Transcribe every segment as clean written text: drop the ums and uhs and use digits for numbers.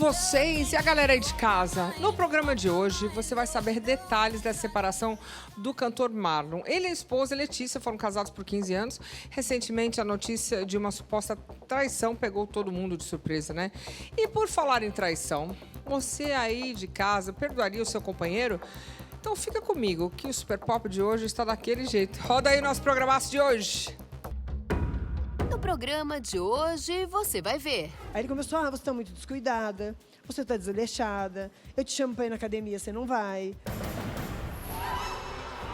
vocês e a galera aí de casa. No programa de hoje, você vai saber detalhes da separação do cantor Marlon. Ele e a esposa Letícia foram casados por 15 anos. Recentemente, a notícia de uma suposta traição pegou todo mundo de surpresa, né? E por falar em traição, você aí de casa perdoaria o seu companheiro? Então fica comigo, que o Super Pop de hoje está daquele jeito. Roda aí nosso programaço de hoje. No programa de hoje, você vai ver. Aí ele começou, você está muito descuidada, você está desleixada, eu te chamo para ir na academia, você não vai.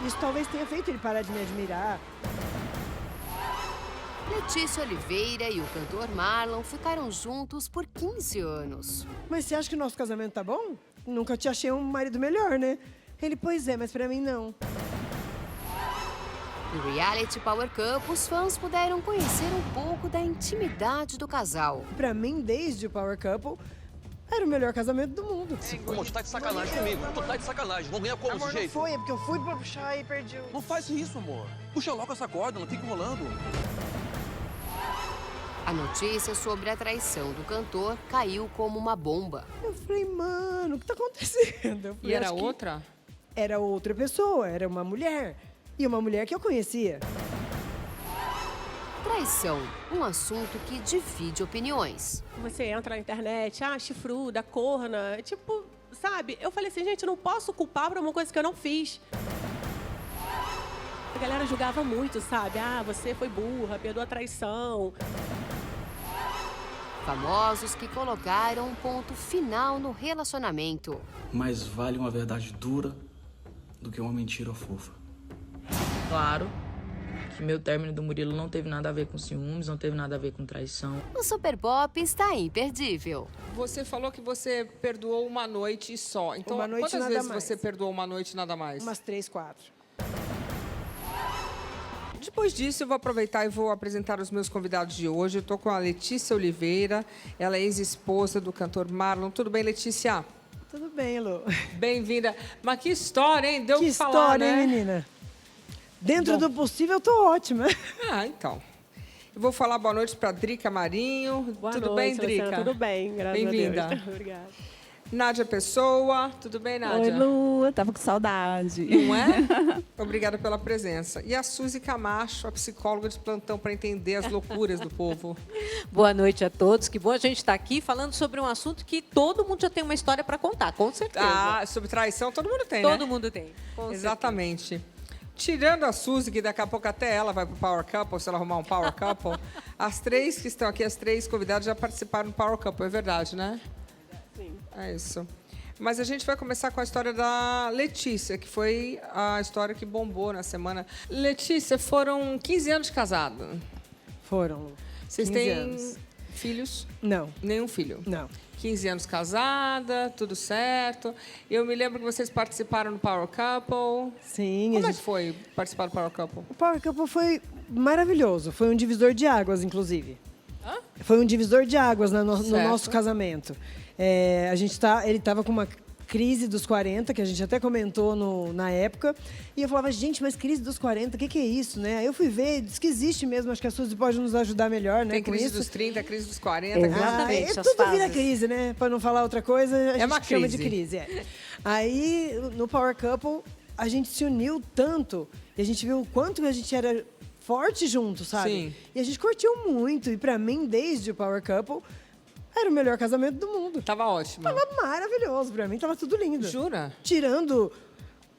Isso talvez tenha feito ele parar de me admirar. Letícia Oliveira e o cantor Marlon ficaram juntos por 15 anos. Mas você acha que o nosso casamento tá bom? Nunca te achei um marido melhor, né? Ele, pois é, mas para mim não. No reality Power Couple, os fãs puderam conhecer um pouco da intimidade do casal. Para mim, desde o Power Couple, era o melhor casamento do mundo. Amor, tu tá de sacanagem comigo. Tu tá de sacanagem. Vamos ganhar como desse jeito? Não foi, é porque eu fui pra puxar e perdi o... Não faz isso, amor. Puxa logo essa corda, não fica enrolando. A notícia sobre a traição do cantor caiu como uma bomba. Eu falei, mano, o que tá acontecendo? Eu falei, E era acho que outra? Era outra pessoa, era uma mulher. E uma mulher que eu conhecia. Traição, um assunto que divide opiniões. Você entra na internet, chifruda, corna, tipo, sabe? Eu falei assim, gente, eu não posso culpar por uma coisa que eu não fiz. A galera julgava muito, sabe? Você foi burra, perdoa a traição. Famosos que colocaram um ponto final no relacionamento. Mais vale uma verdade dura do que uma mentira fofa. Claro que meu término do Murilo não teve nada a ver com ciúmes, não teve nada a ver com traição. O Super Pop está imperdível. Você falou que você perdoou uma noite só. Então, Uma noite, quantas nada vezes mais. você perdoou uma noite e nada mais? Umas 3, 4. Depois disso, eu vou aproveitar e vou apresentar os meus convidados de hoje. Eu estou com a Letícia Oliveira, ela é ex-esposa do cantor Marlon. Tudo bem, Letícia? Tudo bem, Lu. Bem-vinda. Mas que história, hein? Deu o Que que falar, história, né? hein, menina? Dentro do possível, eu tô ótima. Então. Eu vou falar boa noite para Drica Marinho. Boa Tudo noite, bem, Drica? Luciana, tudo bem, graças a Bem-vinda. Deus. Obrigada. Nádia Pessoa. Tudo bem, Nádia? Oi, Lu, eu tava com saudade. Não é? Obrigada pela presença. E a Suzy Camacho, a psicóloga de plantão para entender as loucuras do povo. Boa noite a todos. Que bom a gente estar aqui falando sobre um assunto que todo mundo já tem uma história para contar, com certeza. Sobre traição, todo mundo tem, né? Todo mundo tem. Com Exatamente. Tirando a Suzy, que daqui a pouco até ela vai pro Power Couple, se ela arrumar um Power Couple, as três que estão aqui, as três convidadas, já participaram do Power Couple, é verdade, né? Sim. É isso. Mas a gente vai começar com a história da Letícia, que foi a história que bombou na semana. Letícia, foram 15 anos de casado. Foram, Lu. Vocês 15 têm anos. filhos? Não, Nenhum filho? não. 15 anos casada, tudo certo. Eu me lembro que vocês participaram do Power Couple. Sim, Como é que foi participar do Power Couple? o Power Couple foi maravilhoso. Foi um divisor de águas, inclusive. Foi um divisor de águas no Certo. nosso casamento. Ele estava com uma crise dos 40, que a gente até comentou na época. E eu falava, gente, mas crise dos 40, o que é isso, né? Aí eu fui ver, diz que existe mesmo. Acho que a Suzy pode nos ajudar melhor, né? Tem com crise isso. dos 30, crise dos 40. Exatamente, as Tudo vira fases. crise, né? Para não falar outra coisa, a gente uma chama de crise. crise. Aí, no Power Couple, a gente se uniu tanto e a gente viu o quanto a gente era forte junto, sabe? Sim. E a gente curtiu muito. E para mim, desde o Power Couple, era o melhor casamento do mundo. Tava ótimo. Tava maravilhoso. Para mim, tava tudo lindo. Jura? Tirando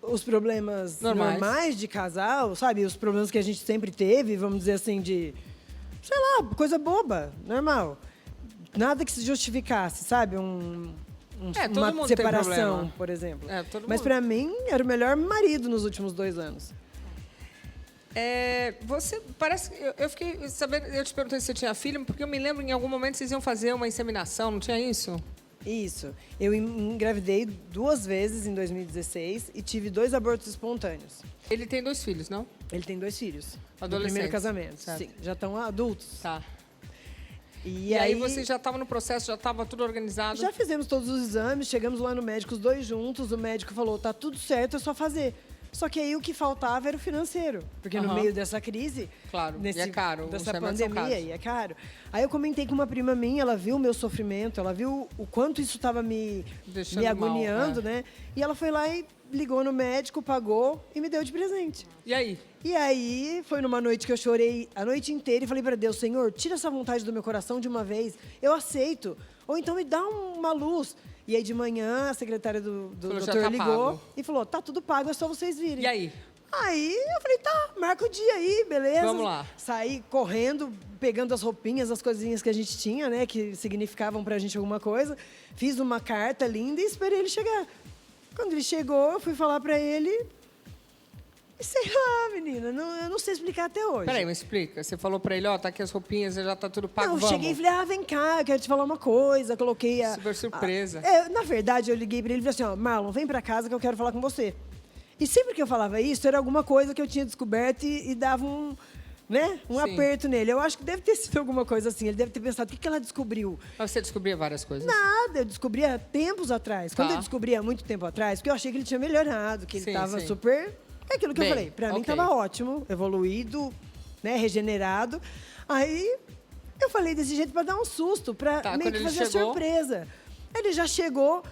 os problemas Normais. normais de casal, sabe? Os problemas que a gente sempre teve, vamos dizer assim, de... Sei lá, coisa boba, normal. Nada que se justificasse, sabe? Todo Uma mundo tem separação, problema. por exemplo. Todo Mas mundo. pra mim, era o melhor marido nos últimos 2 anos. Você parece que eu fiquei sabendo, eu te perguntei se você tinha filho, porque eu me lembro em algum momento vocês iam fazer uma inseminação, não tinha isso? Isso. Eu engravidei 2 vezes em 2016 e tive 2 abortos espontâneos. Ele tem 2 filhos, não? Ele tem 2 filhos. Do Adolescentes, primeiro casamento. certo. Sim, já estão adultos. Tá. E aí vocês já estavam no processo, já estava tudo organizado? Já fizemos todos os exames, chegamos lá no médico, os 2 juntos. O médico falou, tá tudo certo, é só fazer. Só que aí o que faltava era o financeiro. Porque no meio dessa crise... Claro, e é caro, os dessa remédios são pandemia, caros. e é caro. Aí eu comentei com uma prima minha, ela viu o meu sofrimento, ela viu o quanto isso estava me Deixando agoniando, mal, né? E ela foi lá e ligou no médico, pagou e me deu de presente. E aí? E aí, foi numa noite que eu chorei a noite inteira e falei para Deus, Senhor, tira essa vontade do meu coração de uma vez, eu aceito. Ou então me dá uma luz. E aí, de manhã, a secretária do Falou, já doutor tá ligou pago. e falou, tá tudo pago, é só vocês virem. E aí? Aí, eu falei, tá, marca o dia aí, beleza. Vamos lá. Saí correndo, pegando as roupinhas, as coisinhas que a gente tinha, né, que significavam pra gente alguma coisa. Fiz uma carta linda e esperei ele chegar. Quando ele chegou, eu fui falar pra ele... E sei lá, menina, eu não sei explicar até hoje. Peraí, me explica. Você falou pra ele, ó, tá aqui as roupinhas, já tá tudo pago, Não, eu vamos. cheguei e falei, vem cá, eu quero te falar uma coisa. Coloquei a... Super surpresa. Na verdade, eu liguei pra ele e falei assim, ó, Marlon, vem pra casa que eu quero falar com você. E sempre que eu falava isso, era alguma coisa que eu tinha descoberto e dava um Sim. aperto nele. Eu acho que deve ter sido alguma coisa assim. Ele deve ter pensado, o que ela descobriu? Mas você descobria várias coisas. Nada, eu descobria tempos atrás. Quando Tá. eu descobri há muito tempo atrás, porque eu achei que ele tinha melhorado, que ele Sim, estava sim. super... É aquilo que Bem, eu falei. Pra mim ok. estava ótimo, evoluído, né, regenerado. Aí eu falei desse jeito para dar um susto, para Tá, meio quando que ele fazer a chegou- surpresa. Ele já chegou,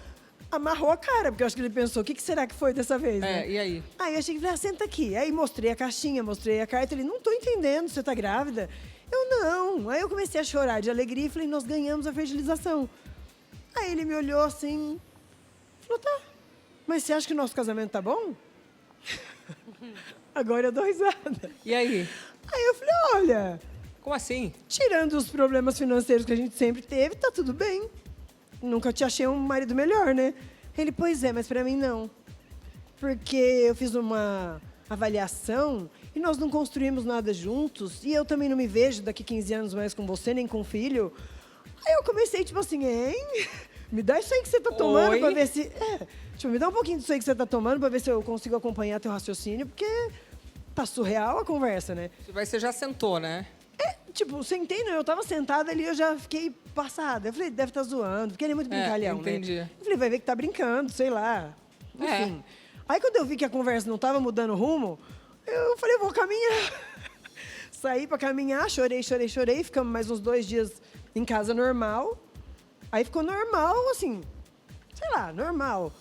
amarrou a cara, porque eu acho que ele pensou, o que será que foi dessa vez, né? E aí? Aí eu achei que falei, senta aqui. Aí mostrei a caixinha, mostrei a carta. Ele, não tô entendendo, você tá grávida? Eu, não. Aí eu comecei a chorar de alegria e falei, nós ganhamos a fertilização. Aí ele me olhou assim, falou, tá, mas você acha que o nosso casamento tá bom? Agora eu dou risada. E aí? Aí eu falei, olha, Como assim? tirando os problemas financeiros que a gente sempre teve, tá tudo bem. Nunca te achei um marido melhor, né? Ele, pois é, mas pra mim não. Porque eu fiz uma avaliação e nós não construímos nada juntos. E eu também não me vejo daqui 15 anos mais com você, nem com o filho. Aí eu comecei, tipo assim, hein? Me dá isso aí que você tá tomando Oi? pra ver se... me dá um pouquinho disso aí que você tá tomando pra ver se eu consigo acompanhar teu raciocínio, porque tá surreal a conversa, né? Mas você já sentou, né? Tipo, sentei, não, eu tava sentada ali, eu já fiquei passada. Eu falei, deve estar zoando, porque ele é muito brincalhão, entendi. né? Eu falei, vai ver que tá brincando, sei lá. É. Enfim. Aí quando eu vi que a conversa não tava mudando o rumo, eu falei, eu vou caminhar. Saí pra caminhar, chorei. Ficamos mais uns 2 dias em casa normal. Aí ficou normal, assim, sei lá, normal.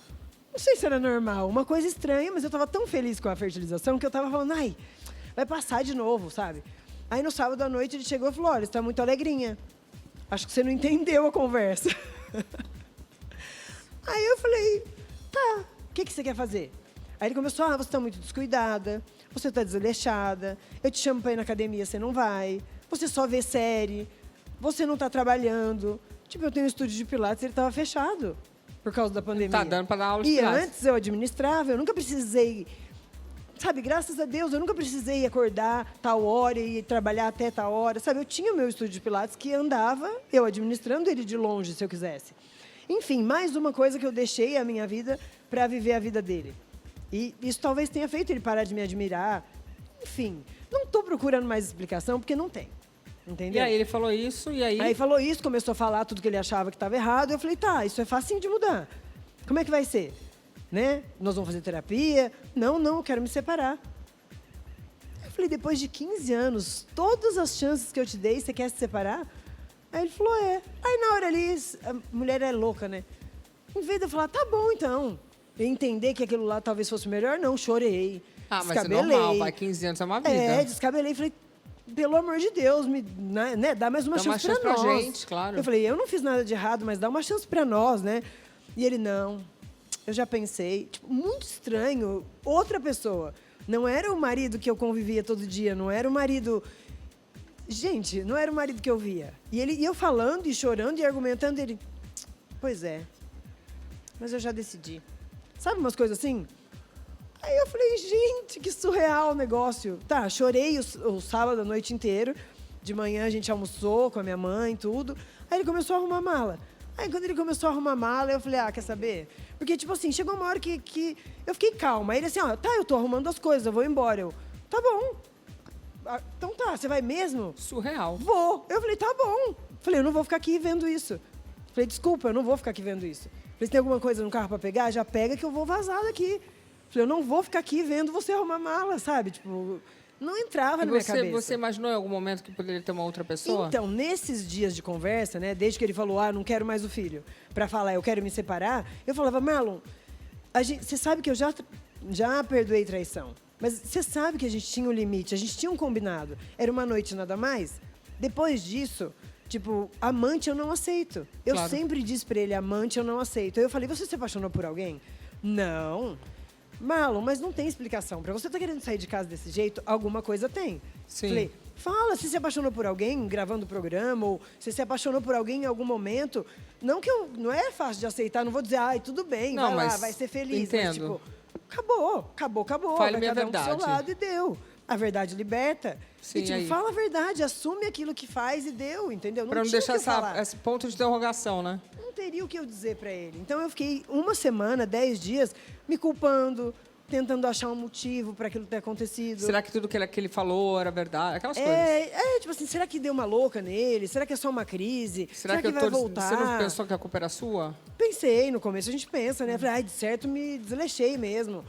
Não sei se era normal, uma coisa estranha, mas eu tava tão feliz com a fertilização que eu tava falando, ai, vai passar de novo, sabe? Aí no sábado à noite ele chegou e falou, olha, você tá muito alegrinha. Acho que você não entendeu a conversa. Aí eu falei, tá, o que você quer fazer? Aí ele começou, você tá muito descuidada, você tá desleixada, eu te chamo pra ir na academia, você não vai, você só vê série, você não tá trabalhando. Tipo, eu tenho um estúdio de pilates, ele tava fechado por causa da pandemia. Tá dando pra dar aula de E pilates. antes eu administrava, eu nunca precisei... Sabe, graças a Deus, eu nunca precisei acordar tal hora e trabalhar até tal hora. Sabe, eu tinha o meu estúdio de pilates que andava, eu administrando ele de longe, se eu quisesse. Enfim, mais uma coisa que eu deixei a minha vida para viver a vida dele. E isso talvez tenha feito ele parar de me admirar. Enfim, não estou procurando mais explicação, porque não tem. Entendeu? E aí ele falou isso, e aí... Aí falou isso, começou a falar tudo que ele achava que estava errado. Eu falei, tá, isso é facinho de mudar. Como é que vai ser? Né? Nós vamos fazer terapia? Não, eu quero me separar. Eu falei, depois de 15 anos, todas as chances que eu te dei, você quer se separar? Aí ele falou, é. Aí na hora ali, a mulher é louca, né? Em vez de eu falar, tá bom então, eu entender que aquilo lá talvez fosse melhor, não, chorei. Ah, mas é descabelei. normal, vai 15 anos, é uma vida. Descabelei, falei, pelo amor de Deus, né, dá mais uma Dá uma chance chance pra pra nós. gente, claro. Eu falei, eu não fiz nada de errado, mas dá uma chance pra nós, né? E ele, não, eu já pensei. Tipo, muito estranho, outra pessoa. Não era o marido que eu convivia todo dia, não era o marido... Gente, não era o marido que eu via. E eu falando e chorando e argumentando, ele... Pois é, mas eu já decidi. Sabe umas coisas assim? Aí eu falei, gente, que surreal o negócio. Tá, chorei o sábado a noite inteiro. De manhã a gente almoçou com a minha mãe, tudo. Aí ele começou a arrumar a mala. Aí quando ele começou a arrumar a mala, eu falei, quer saber? Porque, tipo assim, chegou uma hora que eu fiquei calma. Aí ele assim, tá, eu tô arrumando as coisas, eu vou embora. Eu, tá bom. Então tá, você vai mesmo? Surreal. Vou. Eu falei, tá bom. Falei, eu não vou ficar aqui vendo isso. Falei, desculpa, eu não vou ficar aqui vendo isso. Falei, se tem alguma coisa no carro pra pegar, já pega que eu vou vazar daqui. Falei, eu não vou ficar aqui vendo você arrumar mala, sabe? Tipo, não entrava na minha cabeça. Você imaginou em algum momento que poderia ter uma outra pessoa? Então, nesses dias de conversa, né, desde que ele falou, não quero mais o filho, para falar, eu quero me separar, eu falava, Marlon, você sabe que eu já perdoei traição, mas você sabe que a gente tinha um limite, a gente tinha um combinado, era uma noite nada mais. Depois disso, tipo, amante eu não aceito. Eu sempre disse para ele, amante eu não aceito. Aí eu falei, você se apaixonou por alguém? Não. Marlon, mas não tem explicação. Para você estar querendo sair de casa desse jeito, alguma coisa tem. Sim. Falei, fala se apaixonou por alguém gravando o programa, ou se apaixonou por alguém em algum momento. Não não é fácil de aceitar, não vou dizer, tudo bem, não, vai lá, vai ser feliz. Entendo. Mas, tipo, acabou. Fale vai minha cada um verdade. pro seu lado e deu. A verdade liberta. Sim, e, tipo, aí. fala a verdade, assume aquilo que faz e deu, entendeu? Para não tinha o deixar que eu falar. esse ponto de interrogação, né? Não teria o que eu dizer para ele. Então, eu fiquei 1 semana, 10 dias, me culpando, tentando achar um motivo para aquilo ter acontecido. Será que tudo que ele falou era verdade? Aquelas coisas. Tipo assim, será que deu uma louca nele? Será que é só uma crise? Será que vai voltar? Você não pensou que a culpa era sua? Pensei, no começo a gente pensa, né? Falei, de certo me desleixei mesmo.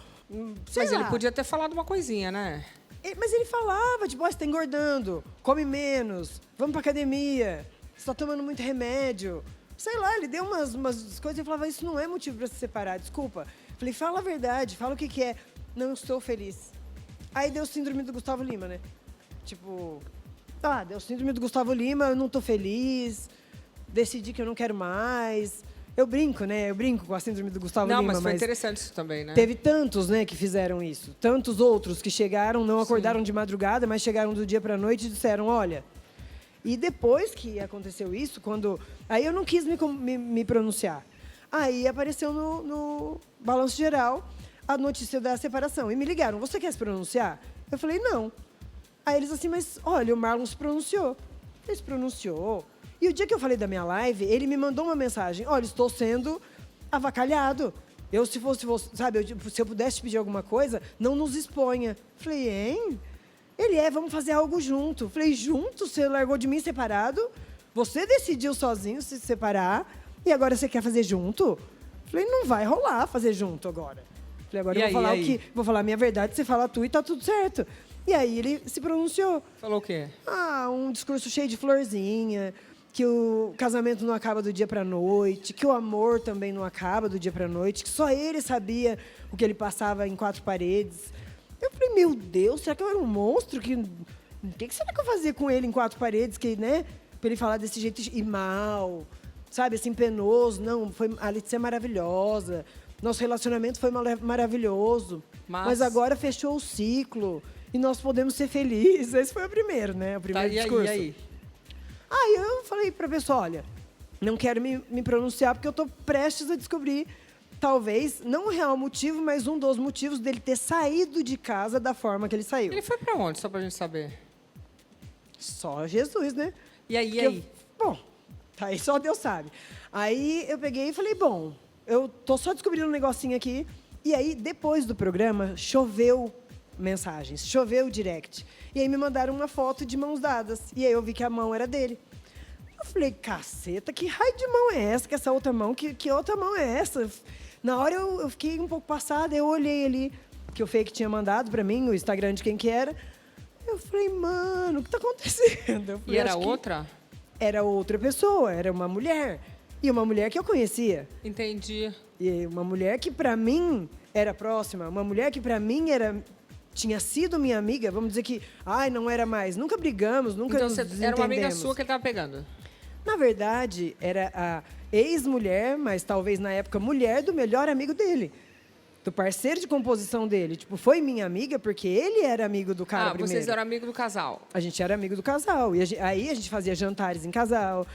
Sei Mas lá. ele podia ter falado uma coisinha, né? Mas ele falava, tipo, você tá engordando, come menos, vamos pra academia, você tá tomando muito remédio. Sei lá, ele deu umas coisas e eu falava, isso não é motivo para se separar, desculpa. Falei, fala a verdade, fala o que é. Não estou feliz. Aí deu síndrome do Gustavo Lima, né? Tipo, deu síndrome do Gustavo Lima, eu não tô feliz, decidi que eu não quero mais. Eu brinco, né? Eu brinco com a síndrome do Gustavo Lima. Não, mas foi interessante isso também, né? Teve tantos, né, que fizeram isso. Tantos outros que chegaram, não acordaram de madrugada, mas chegaram do dia para a noite e disseram, olha... E depois que aconteceu isso, aí eu não quis me pronunciar. Aí apareceu no Balanço Geral a notícia da separação. E me ligaram, você quer se pronunciar? Eu falei, não. Aí eles assim, mas olha, o Marlon se pronunciou. Ele se pronunciou. E o dia que eu falei da minha live, ele me mandou uma mensagem. Olha, estou sendo avacalhado. Se fosse você, sabe, se eu pudesse te pedir alguma coisa, não nos exponha. Falei, hein? Ele vamos fazer algo junto. Falei, junto? Você largou de mim separado? Você decidiu sozinho se separar e agora você quer fazer junto? Falei, não vai rolar fazer junto agora. Falei, agora vou falar a minha verdade, você fala tu e tá tudo certo. E aí ele se pronunciou. Falou o quê? Um discurso cheio de florzinha, que o casamento não acaba do dia para a noite, que o amor também não acaba do dia para a noite, que só ele sabia o que ele passava em 4 paredes. Eu falei, meu Deus, será que eu era um monstro? O que será que eu fazia com ele em 4 paredes? Para ele falar desse jeito e mal, sabe, assim, penoso. Não, a Letícia é maravilhosa. Nosso relacionamento foi maravilhoso. Mas agora fechou o ciclo e nós podemos ser felizes. Esse foi o primeiro, né? O primeiro discurso. E aí? Aí eu falei para a pessoa, olha, não quero me pronunciar porque eu estou prestes a descobrir, talvez, não o real motivo, mas um dos motivos dele ter saído de casa da forma que ele saiu. Ele foi para onde, só pra gente saber? Só Jesus, né? E aí? Bom, aí só Deus sabe. Aí eu peguei e falei, bom, eu tô só descobrindo um negocinho aqui. E aí, depois do programa, choveu mensagens, choveu direct. E aí me mandaram uma foto de mãos dadas. E aí eu vi que a mão era dele. Eu falei, caceta, que raio de mão é essa? Que essa outra mão, que outra mão é essa? Na hora eu fiquei um pouco passada, eu olhei ali, que o fake tinha mandado pra mim, o Instagram de quem que era. Eu falei, mano, o que tá acontecendo? Falei, e era outra? Era outra pessoa, era uma mulher. E uma mulher que eu conhecia. Entendi. E uma mulher que pra mim era próxima, uma mulher que pra mim tinha sido minha amiga, vamos dizer que, não era mais. Nunca brigamos, nunca nos desentendemos. Era uma amiga sua que ele tava pegando? Na verdade, era a ex-mulher, mas talvez na época mulher do melhor amigo dele. Do parceiro de composição dele. Tipo, foi minha amiga porque ele era amigo do cara primeiro. Vocês eram amigos do casal. A gente era amigo do casal. E aí a gente fazia jantares em casal.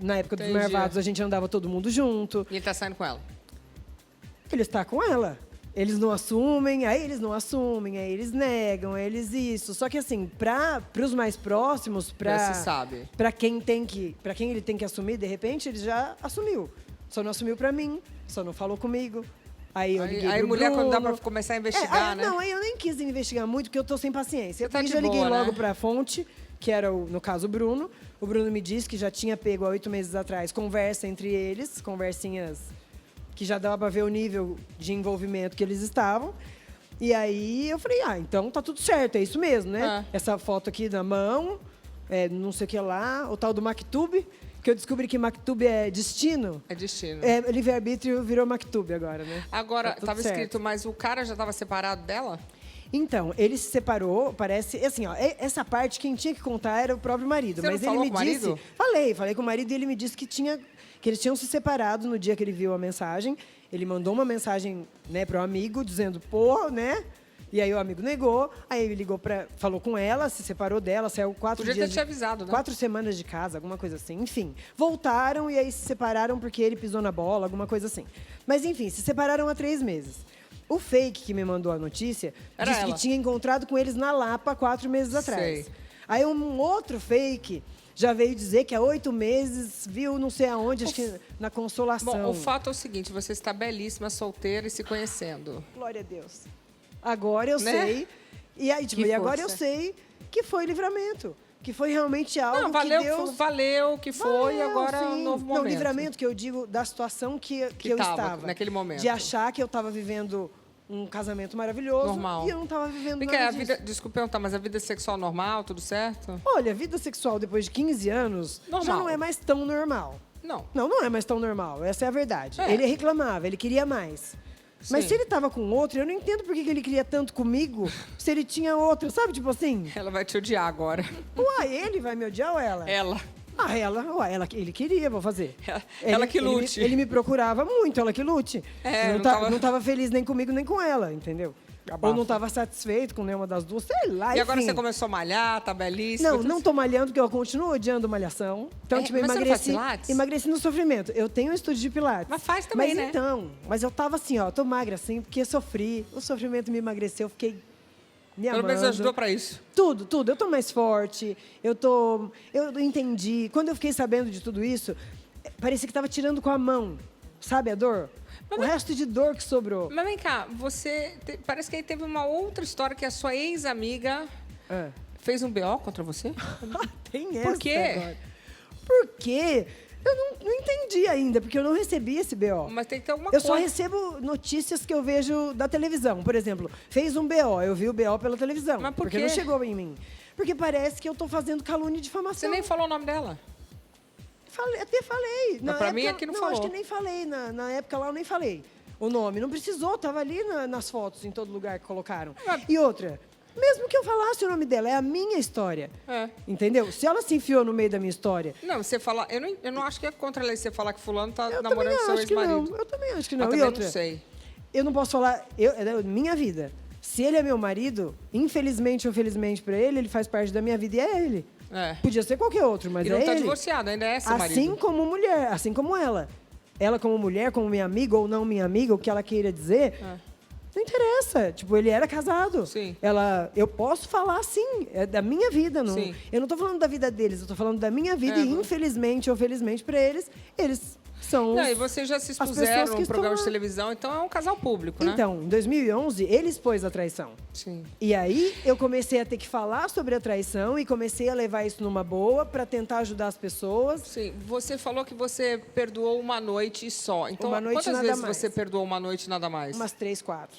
Na época dos Marvados, a gente andava todo mundo junto. E ele tá saindo com ela? Ele está com ela. Eles não assumem, aí eles não assumem, aí eles negam, aí eles isso. Só que assim, para os mais próximos, Já se sabe. para quem ele tem que assumir, de repente ele já assumiu. Só não assumiu para mim, só não falou comigo. Aí eu liguei pro mulher, Bruno. quando dá para começar a investigar, né? Não, aí eu nem quis investigar muito, porque eu tô sem paciência. Você tá de já liguei boa, logo né? para a fonte, que era, no caso, o Bruno. O Bruno me disse que já tinha pego há 8 meses atrás conversa entre eles, conversinhas que já dava para ver o nível de envolvimento que eles estavam. E aí eu falei, então tá tudo certo, é isso mesmo, né? É. Essa foto aqui na mão, não sei o que lá, o tal do Maktub, que eu descobri que Maktub é destino. É destino. Livre-arbítrio virou Maktub agora, né? Agora, Tá tudo estava certo. escrito, mas o cara já estava separado dela? Então, ele se separou, parece, assim, essa parte quem tinha que contar era o próprio marido. Você mas não ele falou me com o disse. marido? Falei com o marido e ele me disse que eles tinham se separado no dia que ele viu a mensagem. Ele mandou uma mensagem, né, para o amigo, dizendo, né? E aí o amigo negou, aí ele falou com ela, se separou dela, saiu 4 Podia dias. ter te avisado, né? 4 semanas de casa, alguma coisa assim. Enfim, voltaram e aí se separaram porque ele pisou na bola, alguma coisa assim. Mas enfim, se separaram há 3 meses. O fake que me mandou a notícia Era disse ela. que tinha encontrado com eles na Lapa 4 meses atrás. Sei. Aí um outro fake já veio dizer que há 8 meses viu não sei aonde, acho que na Consolação. Bom, o fato é o seguinte, você está belíssima, solteira e se conhecendo. Glória a Deus. Agora eu Né? sei. E aí, Que agora eu força. sei que foi livramento. Que foi realmente algo Não, valeu, que Deus... valeu que foi, Valeu, agora é um sim. novo Não, momento. livramento que eu digo da situação que eu tava, estava. naquele momento. De achar que eu estava vivendo um casamento maravilhoso. Normal. E eu não estava vivendo Vem nada cá, a disso. vida, desculpa perguntar, mas a vida sexual normal, tudo certo? Olha, a vida sexual depois de 15 anos já Normal. não é mais tão normal. Não. Não é mais tão normal. Essa é a verdade. É. Ele reclamava, ele queria mais. Mas Sim. se ele estava com outro, eu não entendo por que ele queria tanto comigo se ele tinha outro, sabe? Tipo assim, Ela vai te odiar agora. ele vai me odiar ou ela? Ela. Ele queria, vou fazer. Ela que lute. Ele me procurava muito, ela que lute. É, Não tava feliz nem comigo, nem com ela, entendeu? Abafa. Ou não estava satisfeito com nenhuma das duas, sei lá, E agora enfim. você começou a malhar, tá belíssima. Não tô malhando, porque eu continuo odiando malhação. Então, É, mas você não faz pilates? emagreci no sofrimento. Eu tenho um estúdio de pilates. Mas faz também, né? Mas eu tava assim, tô magra assim, porque sofri. O sofrimento me emagreceu, eu fiquei me Pelo amando. menos ajudou pra isso. Tudo. Eu tô mais forte, eu entendi. Quando eu fiquei sabendo de tudo isso, parecia que tava tirando com a mão, sabe a dor? O resto de dor que sobrou. Mas vem cá, parece que aí teve uma outra história que a sua ex-amiga fez um BO contra você? Tem essa Por quê? agora. Por quê? Eu não entendi ainda, porque eu não recebi esse BO. Mas tem que ter alguma Eu só coisa. recebo notícias que eu vejo da televisão. Por exemplo, fez um BO, eu vi o BO pela televisão. Mas por porque quê? não chegou em mim. Porque parece que eu tô fazendo calúnia e difamação. Você nem falou o nome dela. Até falei. Mas pra mim aqui não falou. Acho que nem falei. Na época lá eu nem falei o nome. Não precisou, tava ali nas fotos, em todo lugar que colocaram. E outra, mesmo que eu falasse o nome dela, é a minha história. É. Entendeu? Se ela se enfiou no meio da minha história... Não, você falar... Eu não acho que é contra a lei você falar que fulano tá Eu namorando também seu acho que não. ex-marido. Eu também acho que Mas não. também E outra, não sei. eu não posso falar... É minha vida. Se ele é meu marido, infelizmente ou felizmente para ele faz parte da minha vida e é ele. É. Podia ser qualquer outro, mas E é não tá ele. divorciado, ainda é seu marido. Assim como mulher, assim como ela. Ela como mulher, como minha amiga ou não minha amiga, o que ela queira dizer, não interessa. Tipo, ele era casado. Sim. Eu posso falar sim, é da minha vida. Não, Sim. eu não estou falando da vida deles, eu estou falando da minha vida. E infelizmente ou felizmente para eles são Não, os- e vocês já se as pessoas expuseram que num programa de estão lá. televisão, então é um casal público, né? Então, em 2011, ele expôs a traição. Sim. E aí eu comecei a ter que falar sobre a traição e comecei a levar isso numa boa para tentar ajudar as pessoas. Sim, você falou que você perdoou uma noite só. Então, Uma noite, quantas nada vezes mais. você perdoou uma noite e nada mais? Umas 3, 4.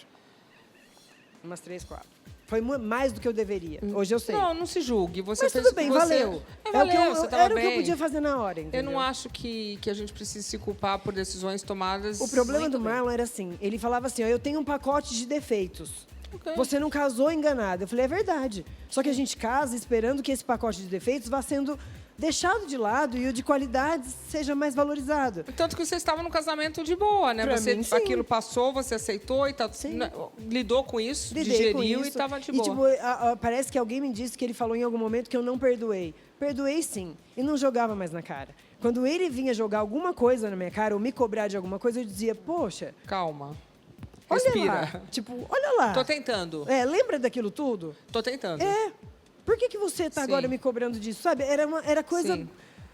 Foi mais do que eu deveria. Hoje eu sei. Não se julgue. Você Mas fez tudo o que bem, você... valeu. Valeu, você tava era o que eu bem. podia fazer na hora, Eu entendeu? não acho que a gente precise se culpar por decisões tomadas... O problema muito do bem. Marlon era assim, ele falava assim, ó, eu tenho um pacote de defeitos. Ok. Você não casou enganado. Eu falei, é verdade. Só que a gente casa esperando que esse pacote de defeitos vá sendo deixado de lado e o de qualidade seja mais valorizado. Tanto que você estava num casamento de boa, né? Pra Você, mim, sim. aquilo passou, você aceitou e lidou com isso, Lidei digeriu com e isso. estava de E, boa. tipo, parece que alguém me disse que ele falou em algum momento que eu não perdoei. Perdoei sim, e não jogava mais na cara. Quando ele vinha jogar alguma coisa na minha cara ou me cobrar de alguma coisa, eu dizia, poxa, Calma. olha Respira. lá. Tipo, olha lá. Tô tentando. Lembra daquilo tudo? Tô tentando. Por que você está Sim. agora me cobrando disso? Sabe, era coisa... Sim.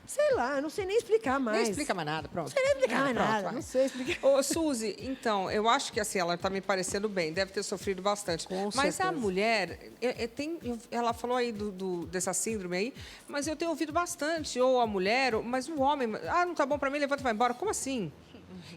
Sei lá, eu não sei nem explicar mais. Nem explica mais nada, pronto. Não sei nem explicar mais Pronto, nada, vai. não sei explicar. Ô, Suzy, então, eu acho que assim, ela tá me parecendo bem, deve ter sofrido bastante. Com mas certeza. a mulher, ela falou aí dessa síndrome aí, mas eu tenho ouvido bastante, ou a mulher, mas o homem, não tá bom pra mim, levanta e vai embora. Como assim?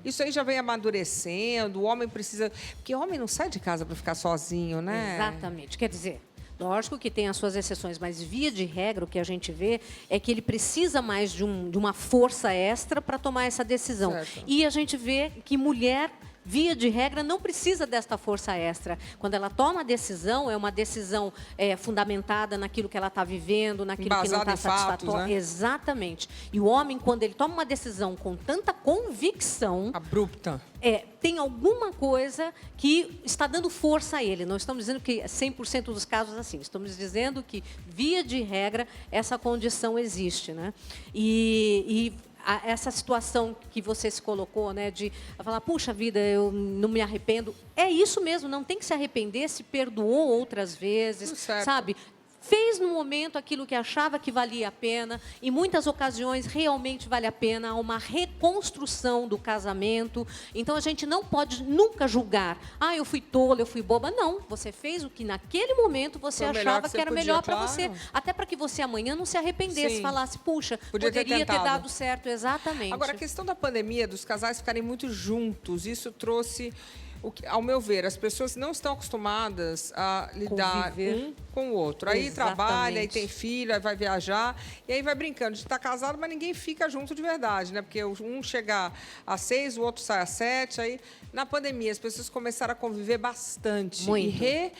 Isso aí já vem amadurecendo, o homem precisa... Porque o homem não sai de casa para ficar sozinho, né? Exatamente. Quer dizer, lógico que tem as suas exceções, mas via de regra o que a gente vê é que ele precisa mais de uma força extra para tomar essa decisão. Certo. E a gente vê que mulher, via de regra, não precisa desta força extra. Quando ela toma a decisão, é uma decisão fundamentada naquilo que ela está vivendo, naquilo que não Embasada está em fatos, satisfatório. né? Exatamente. E o homem, quando ele toma uma decisão com tanta convicção, Abrupta. tem alguma coisa que está dando força a ele. Não estamos dizendo que 100% dos casos é assim. Estamos dizendo que, via de regra, essa condição existe, né? Essa situação que você se colocou, né, de falar, puxa vida, eu não me arrependo. É isso mesmo, não tem que se arrepender, se perdoou outras vezes, sabe? Fez no momento aquilo que achava que valia a pena. Em muitas ocasiões, realmente vale a pena. Há uma reconstrução do casamento. Então, a gente não pode nunca julgar. Ah, eu fui tola, eu fui boba. Não, você fez o que naquele momento você achava que era melhor para você. Até para que você amanhã não se arrependesse, falasse, puxa, poderia ter dado certo. Exatamente. Agora, a questão da pandemia, dos casais ficarem muito juntos, isso trouxe... ao meu ver, as pessoas não estão acostumadas a lidar um com o outro. Aí trabalha, aí tem filho, aí vai viajar, e aí vai brincando. A gente está casado, mas ninguém fica junto de verdade, né? Porque um chega às 6, o outro sai às 7. Aí, na pandemia, as pessoas começaram a conviver bastante. Muito. E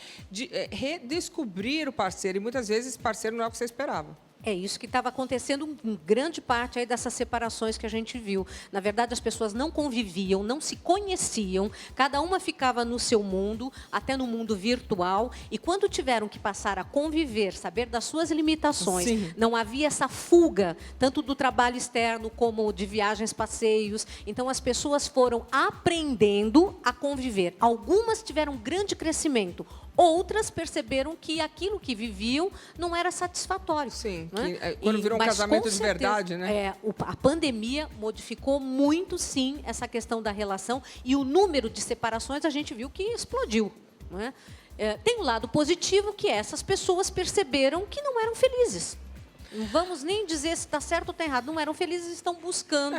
redescobrir o parceiro. E muitas vezes esse parceiro não é o que você esperava. É isso que estava acontecendo em grande parte aí dessas separações que a gente viu. Na verdade, as pessoas não conviviam, não se conheciam, cada uma ficava no seu mundo, até no mundo virtual, e quando tiveram que passar a conviver, saber das suas limitações, não havia essa fuga, tanto do trabalho externo como de viagens, passeios. Então, as pessoas foram aprendendo a conviver. Algumas tiveram grande crescimento, outras perceberam que aquilo que viviam não era satisfatório. Sim, né? Quando virou um casamento de verdade, né? A pandemia modificou muito, sim, essa questão da relação, e o número de separações a gente viu que explodiu. Né? Tem um lado positivo, que essas pessoas perceberam que não eram felizes. Não vamos nem dizer se está certo ou está errado. Não eram felizes, estão buscando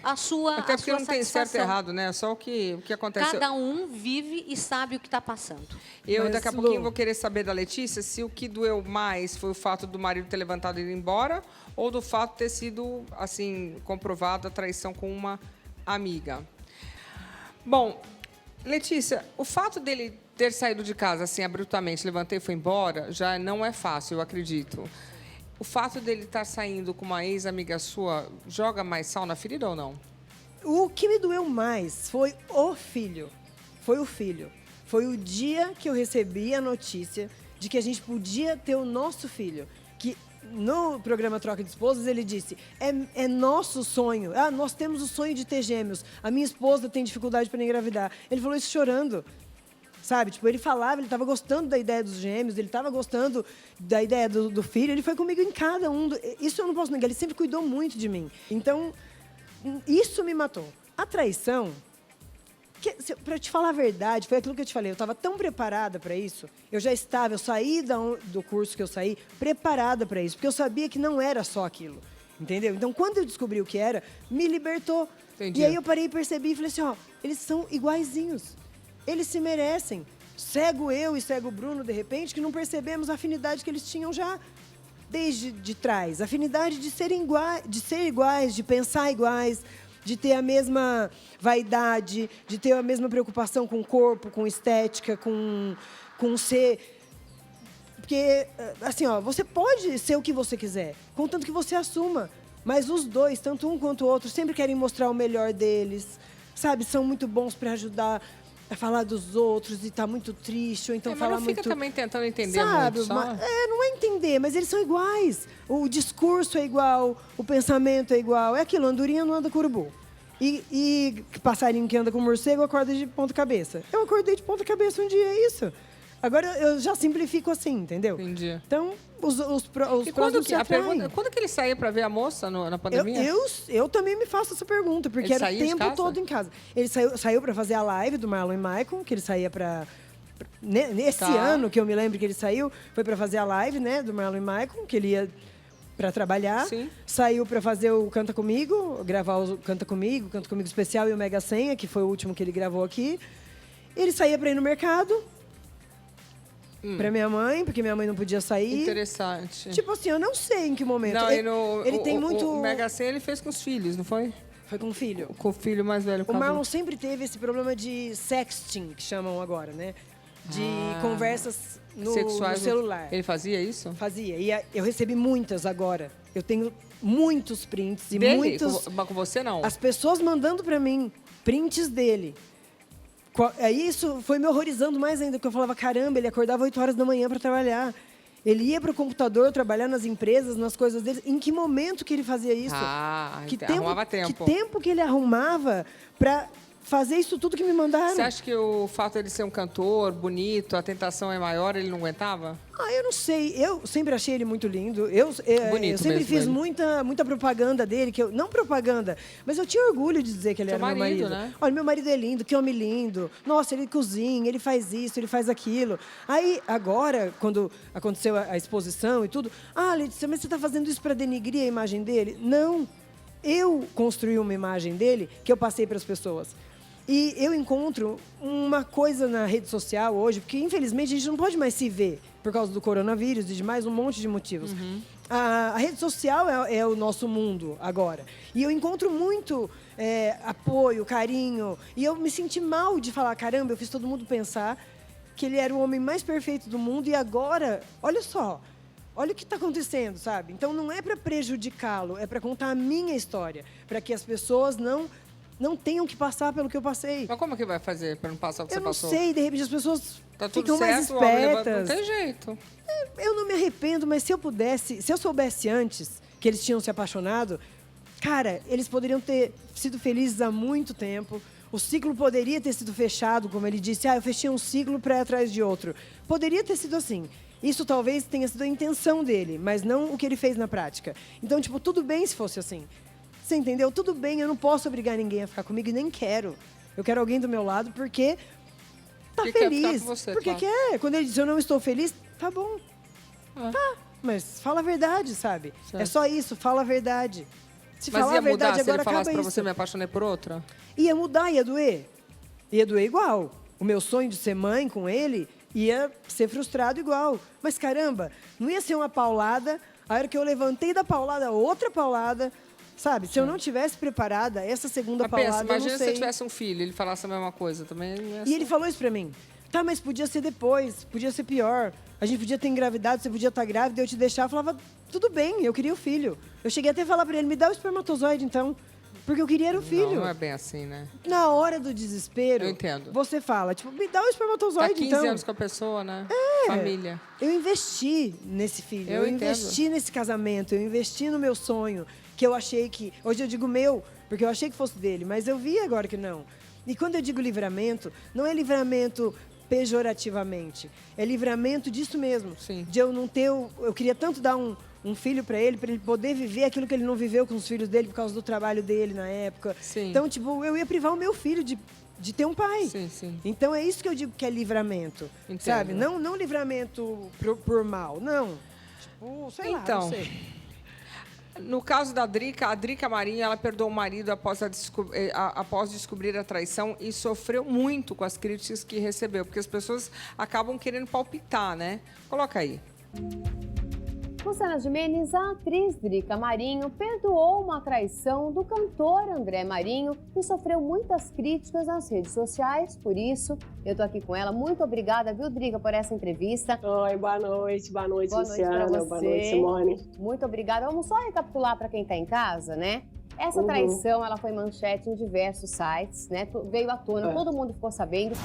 a sua satisfação. Até porque não tem certo e errado, né? Só o que acontece. Cada um vive e sabe o que está passando. Eu, daqui a pouquinho, vou querer saber da Letícia se o que doeu mais foi o fato do marido ter levantado e ido embora, ou do fato de ter sido, assim, comprovada a traição com uma amiga. Bom, Letícia, o fato dele ter saído de casa, assim, abruptamente, levantei e foi embora, já não é fácil, eu acredito. O fato dele estar saindo com uma ex-amiga sua joga mais sal na ferida ou não? O que me doeu mais foi o filho. Foi o filho. Foi o dia que eu recebi a notícia de que a gente podia ter o nosso filho. Que no programa Troca de Esposas ele disse, é nosso sonho. Nós temos o sonho de ter gêmeos. A minha esposa tem dificuldade para engravidar. Ele falou isso chorando. Sabe? Tipo, ele falava, ele estava gostando da ideia dos gêmeos, ele estava gostando da ideia do filho, ele foi comigo em cada um. Isso eu não posso negar, ele sempre cuidou muito de mim. Então, isso me matou. A traição, para te falar a verdade, foi aquilo que eu te falei, eu estava tão preparada para isso, eu saí do curso que eu saí preparada para isso, porque eu sabia que não era só aquilo, entendeu? Então, quando eu descobri o que era, me libertou. Entendi. E aí eu parei e percebi e falei assim, eles são iguaizinhos. Eles se merecem. Cego eu e cego o Bruno, de repente, que não percebemos a afinidade que eles tinham já desde de trás. A afinidade de ser iguais, de pensar iguais, de ter a mesma vaidade, de ter a mesma preocupação com o corpo, com estética, com ser... Porque, assim, você pode ser o que você quiser, contanto que você assuma. Mas os dois, tanto um quanto o outro, sempre querem mostrar o melhor deles, sabe? São muito bons para ajudar a falar dos outros e tá muito triste, ou então mas fala não fica muito... também tentando entender sabe, muito, só... não é entender, mas eles são iguais. O discurso é igual, o pensamento é igual. É aquilo, andorinha não anda com urubu. E passarinho que anda com morcego acorda de ponta cabeça. Eu acordei de ponta cabeça um dia, é isso. Agora eu já simplifico assim, entendeu? Entendi. Então, os e próximos se atraem. Quando que ele saía para ver a moça na pandemia? Eu também me faço essa pergunta, porque ele era o tempo todo em casa. Ele saiu para fazer a live do Marlon e Maicon, que ele saía para... Nesse ano que eu me lembro que ele saiu, foi para fazer a live, né, do Marlon e Maicon, que ele ia para trabalhar, Sim. saiu para fazer o Canta Comigo, gravar o Canta Comigo Especial e o Mega Senha, que foi o último que ele gravou aqui. Ele saía para ir no mercado, para minha mãe, porque minha mãe não podia sair. Interessante. Tipo assim, eu não sei em que momento. Não, ele tem muito... O Mega Sena ele fez com os filhos, não foi? Foi com o filho. Com o filho mais velho. O Marlon sempre teve esse problema de sexting, que chamam agora, né? De conversas no celular. Ele fazia isso? Fazia. E eu recebi muitas agora. Eu tenho muitos prints e dele? muitos... Mas com você, não? As pessoas mandando pra mim prints dele. Aí isso foi me horrorizando mais ainda, porque eu falava, caramba, ele acordava 8 horas da manhã para trabalhar. Ele ia para o computador trabalhar nas empresas, nas coisas dele. Em que momento que ele fazia isso? Arrumava tempo. Que tempo que ele arrumava para fazer isso tudo que me mandaram? Você acha que o fato de ele ser um cantor bonito, a tentação é maior, ele não aguentava? Eu não sei. Eu sempre achei ele muito lindo. Bonito eu sempre mesmo fiz ele. muita propaganda dele. Não propaganda, mas eu tinha orgulho de dizer que ele Seu era meu marido. né? Olha, meu marido é lindo, que homem lindo. Nossa, ele cozinha, ele faz isso, ele faz aquilo. Aí, agora, quando aconteceu a exposição e tudo... Letícia, mas você está fazendo isso para denigrir a imagem dele? Não. Eu construí uma imagem dele que eu passei para as pessoas. E eu encontro uma coisa na rede social hoje, porque infelizmente a gente não pode mais se ver por causa do coronavírus e de mais um monte de motivos. A rede social é o nosso mundo agora. E eu encontro muito apoio, carinho. E eu me senti mal de falar, caramba, eu fiz todo mundo pensar que ele era o homem mais perfeito do mundo e agora, olha só, olha o que está acontecendo, sabe? Então não é para prejudicá-lo, é para contar a minha história, para que as pessoas não tenham que passar pelo que eu passei. Mas como que vai fazer para não passar o que você passou? Eu não sei, de repente as pessoas Tá tudo ficam mais certo, o homem espertas. Não tem jeito. Eu não me arrependo, mas se eu soubesse antes que eles tinham se apaixonado, cara, eles poderiam ter sido felizes há muito tempo. O ciclo poderia ter sido fechado, como ele disse. Eu fechei um ciclo para ir atrás de outro. Poderia ter sido assim. Isso talvez tenha sido a intenção dele, mas não o que ele fez na prática. Então, tipo, tudo bem se fosse assim. Você entendeu? Tudo bem, eu não posso obrigar ninguém a ficar comigo e nem quero. Eu quero alguém do meu lado porque tá Porque quer ficar feliz. com você, porque claro. quer. Quando ele diz eu não estou feliz, tá bom. Tá, mas fala a verdade, sabe? Certo. É só isso, fala a verdade. Se Mas falar ia a verdade mudar se ele agora, falasse acaba pra isso. você, me apaixonei por outra? Ia mudar, ia doer. Ia doer igual. O meu sonho de ser mãe com ele ia ser frustrado igual. Mas caramba, não ia ser uma paulada. A hora que eu levantei da paulada, outra paulada. Sabe, se eu não tivesse preparada, essa segunda Mas pensa, paulada, eu imagina não se sei. você tivesse um filho, ele falasse a mesma coisa também. E ele falou isso pra mim. Tá, mas podia ser depois, podia ser pior. A gente podia ter engravidado, você podia estar grávida, eu te deixar. Eu falava, tudo bem, eu queria o filho. Eu cheguei até a falar pra ele, me dá o espermatozoide então. Porque eu queria era o filho. Não é bem assim, né? Na hora do desespero, Eu entendo. você fala, tipo, me dá o espermatozoide Tá 15 então. anos com a pessoa, né? Família. Eu investi nesse filho, Eu eu entendo. investi nesse casamento, eu investi no meu sonho, que eu achei que... Hoje eu digo meu, porque eu achei que fosse dele, mas eu vi agora que não. E quando eu digo livramento, não é livramento pejorativamente. É livramento disso mesmo. Sim. De eu não ter... Eu queria tanto dar um filho para ele poder viver aquilo que ele não viveu com os filhos dele por causa do trabalho dele na época. Sim. Então, tipo, eu ia privar o meu filho de ter um pai. Sim, sim. Então é isso que eu digo que é livramento. Entendo. Sabe? Não livramento por mal, não. Tipo, sei lá, Então, não sei. No caso da Drica, a Drica Marinho, ela perdoou o marido após descobrir a traição e sofreu muito com as críticas que recebeu, porque as pessoas acabam querendo palpitar, né? Coloca aí. Com cenas de Mendes, a atriz Drica Marinho perdoou uma traição do cantor André Marinho, que sofreu muitas críticas nas redes sociais. Por isso, eu tô aqui com ela. Muito obrigada, viu, Drica, por essa entrevista. Oi, boa noite, Boa noite Luciana, pra você. boa noite, Simone. Muito obrigada. Vamos só recapitular para quem está em casa, né? Essa traição, ela foi manchete em diversos sites, né? Veio à tona, todo mundo ficou sabendo.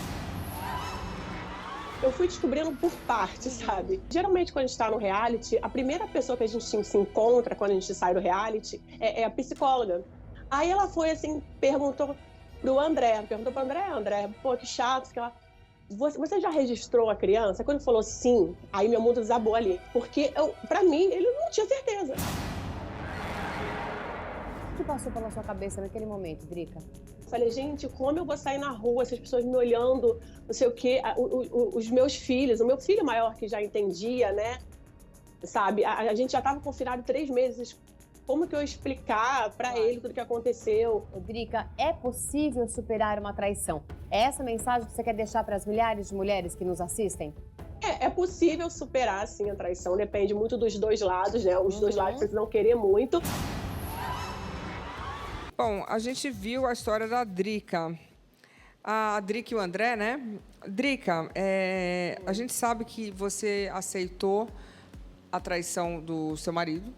Eu fui descobrindo por partes, sabe? Geralmente, quando a gente tá no reality, a primeira pessoa que a gente se encontra quando a gente sai do reality é a psicóloga. Aí ela foi assim, perguntou pro André, André, pô, que chato, que ela... Você já registrou a criança? Quando ele falou sim, aí meu mundo desabou ali. Porque, pra mim, ele não tinha certeza. O que passou pela sua cabeça naquele momento, Drica? Falei, gente, como eu vou sair na rua, essas pessoas me olhando, não sei o quê. Os meus filhos, o meu filho maior que já entendia, né? sabe? A gente já estava confinado 3 meses. Como que eu ia explicar para ele tudo o que aconteceu? Drica, é possível superar uma traição? É essa mensagem que você quer deixar para as milhares de mulheres que nos assistem? É possível superar, sim, a traição. Depende muito dos dois lados, né? Os dois lados precisam querer muito. Bom, a gente viu a história da Drica. A Drica e o André, né? Drica, a gente sabe que você aceitou a traição do seu marido.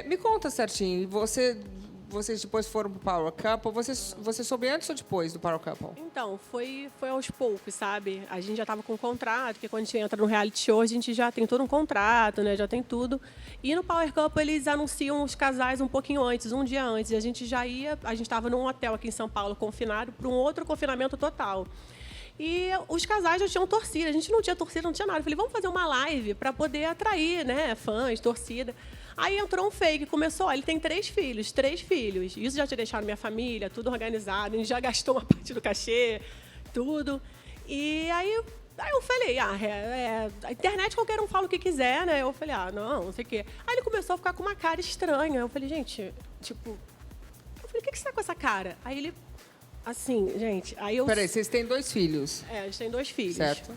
Me conta certinho, vocês depois foram pro Power Couple, você soube antes ou depois do Power Couple? Então, foi aos poucos, sabe? A gente já estava com um contrato, porque quando a gente entra no reality show, a gente já tem todo um contrato, né? Já tem tudo. E no Power Couple, eles anunciam os casais um pouquinho antes, um dia antes. E a gente estava num hotel aqui em São Paulo, confinado, para um outro confinamento total. E os casais já tinham torcida, a gente não tinha torcida, não tinha nada. Eu falei, vamos fazer uma live para poder atrair, né, fãs, torcida. Aí entrou um fake, começou, ele tem 3 filhos. Isso já tinha deixado minha família, tudo organizado, a gente já gastou uma parte do cachê, tudo. E aí eu falei, a internet qualquer um fala o que quiser, né? Eu falei, não sei o quê. Aí ele começou a ficar com uma cara estranha. Eu falei, gente, o que você tá com essa cara? Aí ele... Assim, gente, aí eu... Peraí, vocês têm 2 filhos? A gente tem 2 filhos. Certo.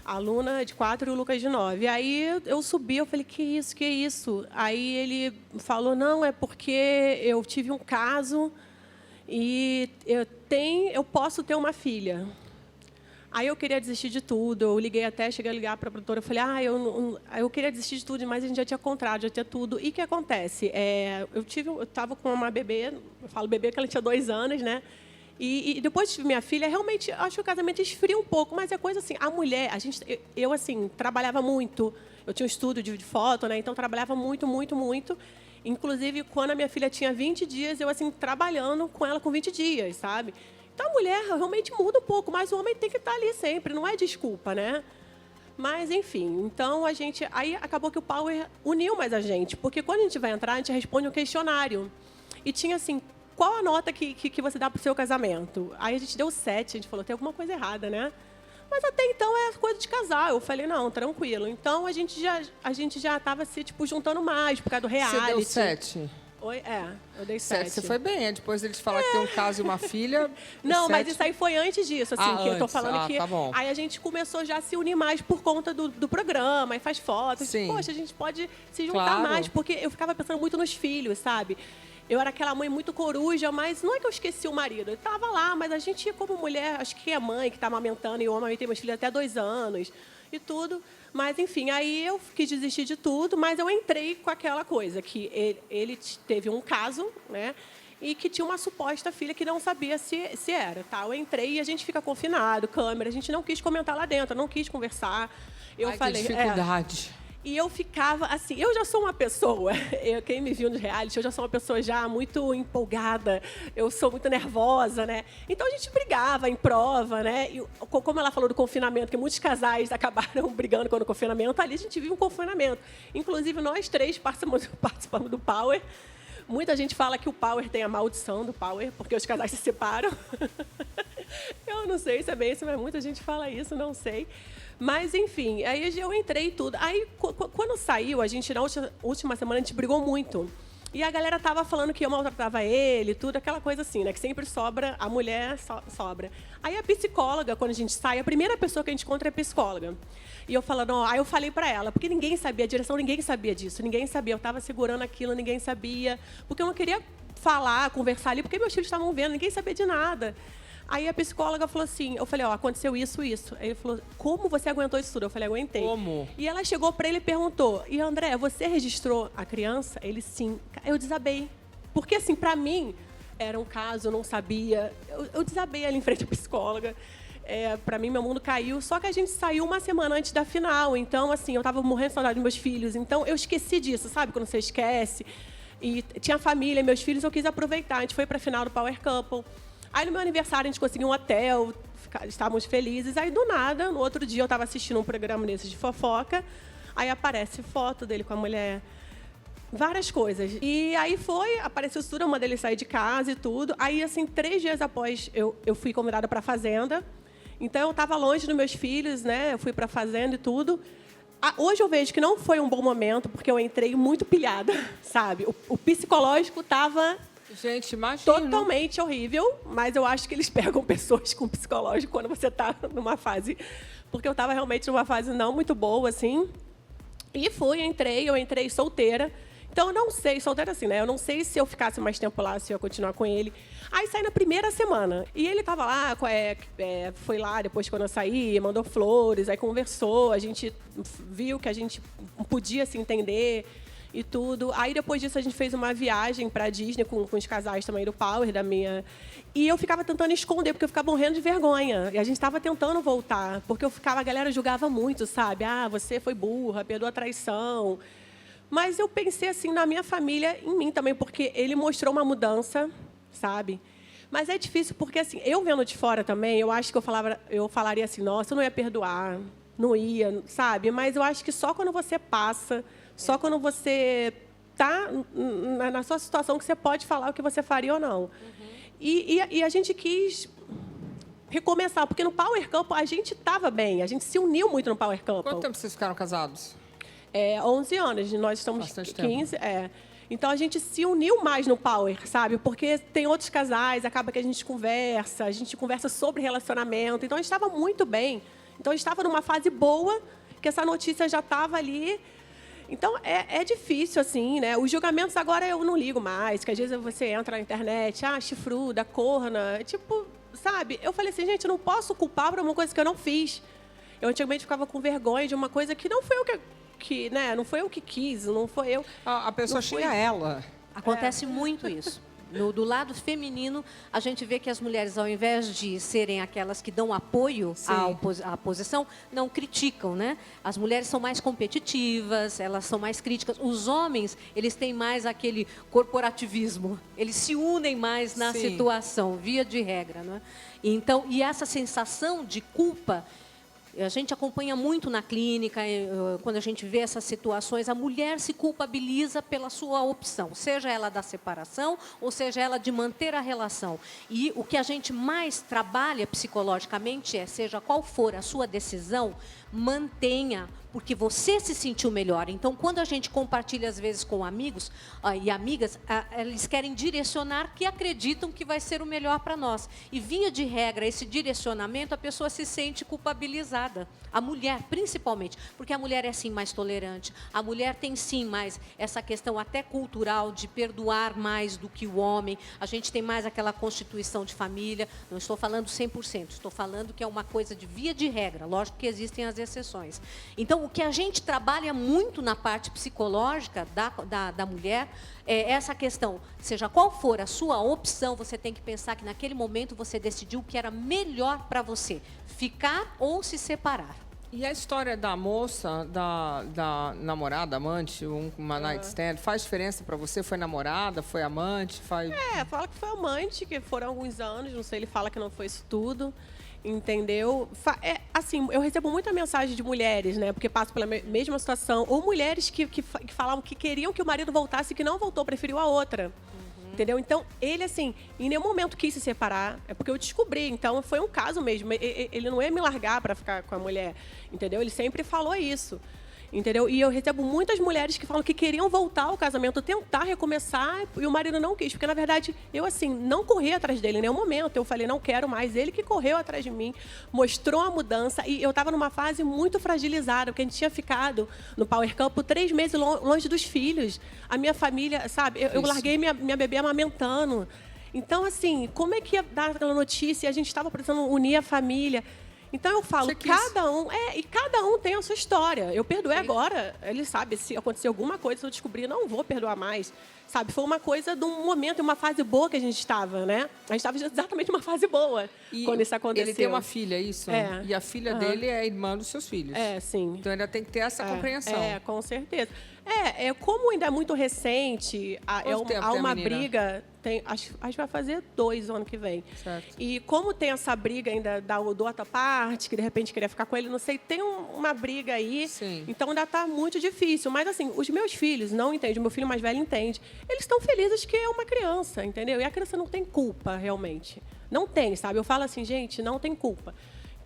A Luna de 4 e o Lucas de 9. Aí eu subi, eu falei, que isso? Aí ele falou, não, é porque eu tive um caso e eu posso ter uma filha. Aí eu queria desistir de tudo, cheguei a ligar para a produtora, eu falei, eu queria desistir de tudo, mas a gente já tinha contrato, já tinha tudo. E o que acontece? Eu estava com uma bebê, eu falo bebê porque ela tinha 2 anos, né? E depois de minha filha, realmente, acho que o casamento esfria um pouco, mas é coisa assim, a mulher, eu assim, trabalhava muito, eu tinha um estúdio de foto, né? Então, trabalhava muito, muito, muito. Inclusive, quando a minha filha tinha 20 dias, eu, assim, trabalhando com ela com 20 dias, sabe? Então, a mulher realmente muda um pouco, mas o homem tem que estar ali sempre, não é desculpa, né? Mas, enfim, então aí acabou que o Power uniu mais a gente, porque quando a gente vai entrar, a gente responde um questionário. E tinha, assim, qual a nota que você dá para o seu casamento? Aí a gente deu 7, a gente falou, tem alguma coisa errada, né? Mas até então é coisa de casal. Eu falei, não, tranquilo. Então a gente já estava se juntando mais por causa do reality. Você deu 7? Oi? Eu dei 7. Você foi bem, depois eles falaram que tem um caso e uma filha. Não, 7... mas isso aí foi antes disso, assim, que eu tô falando que. Tá bom. Aí a gente começou já a se unir mais por conta do programa, e faz fotos. Sim. Poxa, a gente pode se juntar mais, porque eu ficava pensando muito nos filhos, sabe? Eu era aquela mãe muito coruja, mas não é que eu esqueci o marido. Ele estava lá, mas a gente, como mulher, acho que é mãe que está amamentando, e eu amamentei meus filhos até 2 anos e tudo. Mas, enfim, aí eu quis desistir de tudo, mas eu entrei com aquela coisa, que ele teve um caso, né? E que tinha uma suposta filha que não sabia se era, tá? Eu entrei e a gente fica confinado, câmera, a gente não quis comentar lá dentro, não quis conversar. Eu falei, que dificuldade. E eu ficava assim, eu já sou uma pessoa, quem me viu no reality, eu já sou uma pessoa já muito empolgada, eu sou muito nervosa, né? Então a gente brigava em prova, né? E como ela falou do confinamento, que muitos casais acabaram brigando com o confinamento, ali a gente vive um confinamento. Inclusive nós 3 participamos do Power. Muita gente fala que o Power tem a maldição do Power, porque os casais se separam. Eu não sei se é bem isso, mas muita gente fala isso, não sei. Mas, enfim, aí eu entrei e tudo. Aí, quando saiu, a gente, na última semana, a gente brigou muito. E a galera tava falando que eu maltratava ele, tudo, aquela coisa assim, né? Que sempre sobra, a mulher sobra. Aí a psicóloga, quando a gente sai, a primeira pessoa que a gente encontra é a psicóloga. E eu falando, aí eu falei pra ela, porque ninguém sabia, a direção ninguém sabia disso, ninguém sabia. Eu tava segurando aquilo, ninguém sabia. Porque eu não queria falar, conversar ali, porque meus filhos estavam vendo, ninguém sabia de nada. Aí a psicóloga falou assim, eu falei, aconteceu isso. Aí ele falou, como você aguentou isso tudo? Eu falei, aguentei. Como? E ela chegou para ele e perguntou, e André, você registrou a criança? Ele, sim. Eu desabei. Porque, assim, para mim, era um caso, eu não sabia. Eu desabei ali em frente à psicóloga. Para mim, meu mundo caiu. Só que a gente saiu uma semana antes da final. Então, assim, eu estava morrendo de saudade dos meus filhos. Então, eu esqueci disso, sabe? Quando você esquece. E tinha família, meus filhos, eu quis aproveitar. A gente foi para a final do Power Couple. Aí, no meu aniversário, a gente conseguiu um hotel, estávamos felizes. Aí, do nada, no outro dia, eu estava assistindo um programa desses de fofoca. Aí, aparece foto dele com a mulher, várias coisas. E aí apareceu tudo, eu mandei ele sair de casa e tudo. Aí, assim, 3 dias após, eu fui convidada para a fazenda. Então, eu estava longe dos meus filhos, né? Eu fui para a fazenda e tudo. Hoje eu vejo que não foi um bom momento, porque eu entrei muito pilhada, sabe? O psicológico estava... Gente, imagina. Totalmente horrível, mas eu acho que eles pegam pessoas com psicológico quando você está numa fase... Porque eu estava realmente numa fase não muito boa, assim. E eu entrei solteira. Então, eu não sei, solteira assim, né? Eu não sei se eu ficasse mais tempo lá, se eu ia continuar com ele. Aí, saí na primeira semana. E ele estava lá, foi lá depois quando eu saí, mandou flores, aí conversou, a gente viu que a gente podia se entender e tudo. Aí, depois disso, a gente fez uma viagem para a Disney com os casais também do Power, da minha... E eu ficava tentando esconder, porque eu ficava morrendo de vergonha. E a gente estava tentando voltar, porque a galera julgava muito, sabe? Ah, você foi burra, perdoa a traição. Mas eu pensei assim na minha família, em mim também, porque ele mostrou uma mudança, sabe? Mas é difícil, porque assim, eu vendo de fora também, eu acho que eu falaria assim, nossa, eu não ia perdoar, não ia, sabe? Mas eu acho que só quando você passa, só quando você está na sua situação que você pode falar o que você faria ou não. E a gente quis recomeçar, porque no Power Couple a gente estava bem, a gente se uniu muito no Power Couple. Quanto tempo vocês ficaram casados? 11 anos, nós estamos bastante 15. Então, a gente se uniu mais no Power, sabe? Porque tem outros casais, acaba que a gente conversa sobre relacionamento. Então, a gente estava muito bem. Então, a gente estava numa fase boa, que essa notícia já estava ali. Então, é difícil, assim, né? Os julgamentos agora eu não ligo mais, que às vezes você entra na internet, chifruda, corna, tipo, sabe? Eu falei assim, gente, eu não posso culpar por uma coisa que eu não fiz. Eu antigamente ficava com vergonha de uma coisa que não foi eu né? Não foi eu que quis, não foi eu. A pessoa xinga ela. Acontece muito isso. Do lado feminino, a gente vê que as mulheres, ao invés de serem aquelas que dão apoio à posição, não criticam, né? As mulheres são mais competitivas, elas são mais críticas. Os homens, eles têm mais aquele corporativismo. Eles se unem mais na situação, via de regra, né? Então, e essa sensação de culpa... A gente acompanha muito na clínica, quando a gente vê essas situações, a mulher se culpabiliza pela sua opção, seja ela da separação ou seja ela de manter a relação. E o que a gente mais trabalha psicologicamente seja qual for a sua decisão, mantenha, porque você se sentiu melhor. Então, quando a gente compartilha, às vezes, com amigos e amigas, eles querem direcionar que acreditam que vai ser o melhor para nós. E, via de regra, esse direcionamento, a pessoa se sente culpabilizada. A mulher, principalmente, porque a mulher é, sim, mais tolerante. A mulher tem, sim, mais essa questão até cultural de perdoar mais do que o homem. A gente tem mais aquela constituição de família. Não estou falando 100%, estou falando que é uma coisa de via de regra. Lógico que existem as exceções. Então, o que a gente trabalha muito na parte psicológica da mulher é essa questão, seja qual for a sua opção, você tem que pensar que naquele momento você decidiu o que era melhor para você, ficar ou se separar. E a história da moça, da namorada, amante, uma night stand, faz diferença para você? Foi namorada, foi amante? Fala que foi amante, que foram alguns anos, não sei, ele fala que não foi isso tudo. Entendeu? Assim, eu recebo muita mensagem de mulheres, né? Porque passam pela mesma situação. Ou mulheres que falavam que queriam que o marido voltasse e que não voltou, preferiu a outra. Entendeu? Então, ele, assim, em nenhum momento quis se separar. É porque eu descobri. Então, foi um caso mesmo. Ele não ia me largar para ficar com a mulher. Entendeu? Ele sempre falou isso. Entendeu? E eu recebo muitas mulheres que falam que queriam voltar ao casamento, tentar recomeçar, e o marido não quis. Porque, na verdade, eu, assim, não corri atrás dele em nenhum momento. Eu falei, não quero mais. Ele que correu atrás de mim, mostrou a mudança. E eu estava numa fase muito fragilizada, porque a gente tinha ficado no Power Couple 3 meses longe dos filhos. A minha família, sabe? Eu larguei minha bebê amamentando. Então, assim, como é que ia dar aquela notícia? A gente estava precisando unir a família. Então, eu falo, cada um tem a sua história. Eu perdoei agora, ele sabe, se acontecer alguma coisa, se eu descobrir, não vou perdoar mais. Sabe, foi uma coisa de um momento, uma fase boa que a gente estava, né? A gente estava exatamente numa fase boa quando isso aconteceu. Ele tem uma filha, isso? E a filha dele é irmã dos seus filhos. Sim. Então, ainda tem que ter essa compreensão. Com certeza. Como ainda é muito recente, há uma briga... Acho que vai fazer 2 o ano que vem. Certo. E como tem essa briga ainda da outra parte, que de repente queria ficar com ele, não sei, tem uma briga aí. Sim. Então ainda está muito difícil. Mas assim, os meus filhos não entendem, o meu filho mais velho entende. Eles estão felizes que é uma criança, entendeu? E a criança não tem culpa, realmente. Não tem, sabe? Eu falo assim, gente, não tem culpa.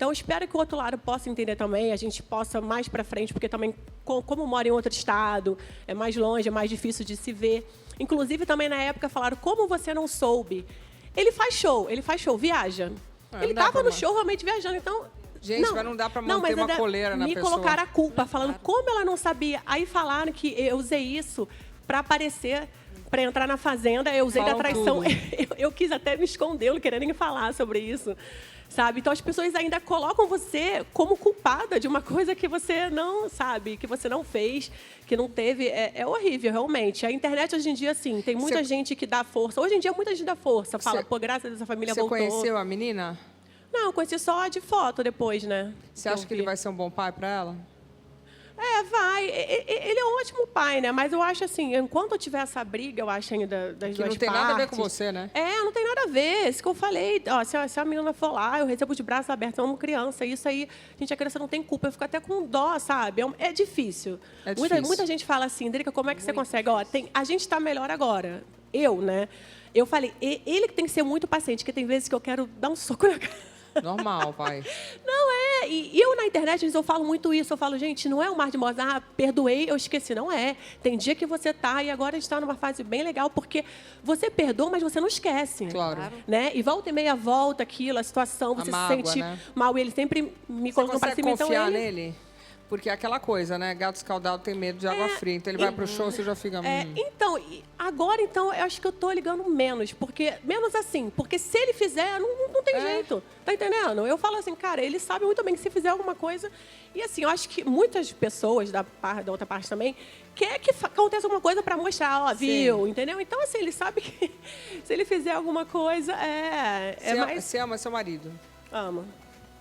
Então, espero que o outro lado possa entender também, a gente possa mais para frente, porque também, como mora em outro estado, é mais longe, é mais difícil de se ver. Inclusive, também na época falaram, como você não soube? Ele faz show, viaja. Ele estava no show realmente viajando, então... Gente, mas não dá para manter uma coleira na pessoa. Me colocaram a culpa, falando como ela não sabia. Aí falaram que eu usei isso para aparecer, para entrar na Fazenda, eu usei da traição. Eu quis até me esconder, eu não queria nem falar sobre isso, sabe? Então, as pessoas ainda colocam você como culpada de uma coisa que você não sabe, que você não fez, que não teve. É horrível, realmente. A internet, hoje em dia, assim, tem muita gente que dá força. Hoje em dia, muita gente dá força. Fala, pô, graças a Deus, a família voltou. Você conheceu a menina? Não, conheci só de foto depois, né? Você acha que ele vai ser um bom pai para ela? Vai. Ele é um ótimo pai, né? Mas eu acho assim, enquanto eu tiver essa briga, eu acho ainda das duas partes... não tem nada a ver com você, né? Não tem nada a ver. Isso que eu falei. Ó, se a menina for lá, eu recebo de braços abertos, eu amo criança. Isso aí, gente, a criança não tem culpa. Eu fico até com dó, sabe? É difícil. Muita gente fala assim, Drica, como é que você consegue? Ó, a gente está melhor agora. Né? Eu falei, ele que tem que ser muito paciente, porque tem vezes que eu quero dar um soco na cara. Normal, pai. Não é. E eu na internet, eu falo muito isso. Eu falo, gente, não é um mar de rosas. Perdoei, eu esqueci. Não é. Tem dia que você tá e agora está numa fase bem legal, porque você perdoa, mas você não esquece. Claro. Né? E volta e meia volta aquilo, a situação, você se sente mal. E ele sempre me colocando para cima. Você consegue confiar nele? Porque é aquela coisa, né? Gato escaldado tem medo de água fria. Então, ele vai pro show, você já fica... Então, agora, eu acho que eu tô ligando menos. Menos assim. Porque se ele fizer, não tem jeito. Tá entendendo? Eu falo assim, cara, ele sabe muito bem que se fizer alguma coisa... E assim, eu acho que muitas pessoas, da outra parte também, quer que aconteça alguma coisa para mostrar, ó, viu? Entendeu? Então, assim, ele sabe que se ele fizer alguma coisa, Você ama seu marido? Amo.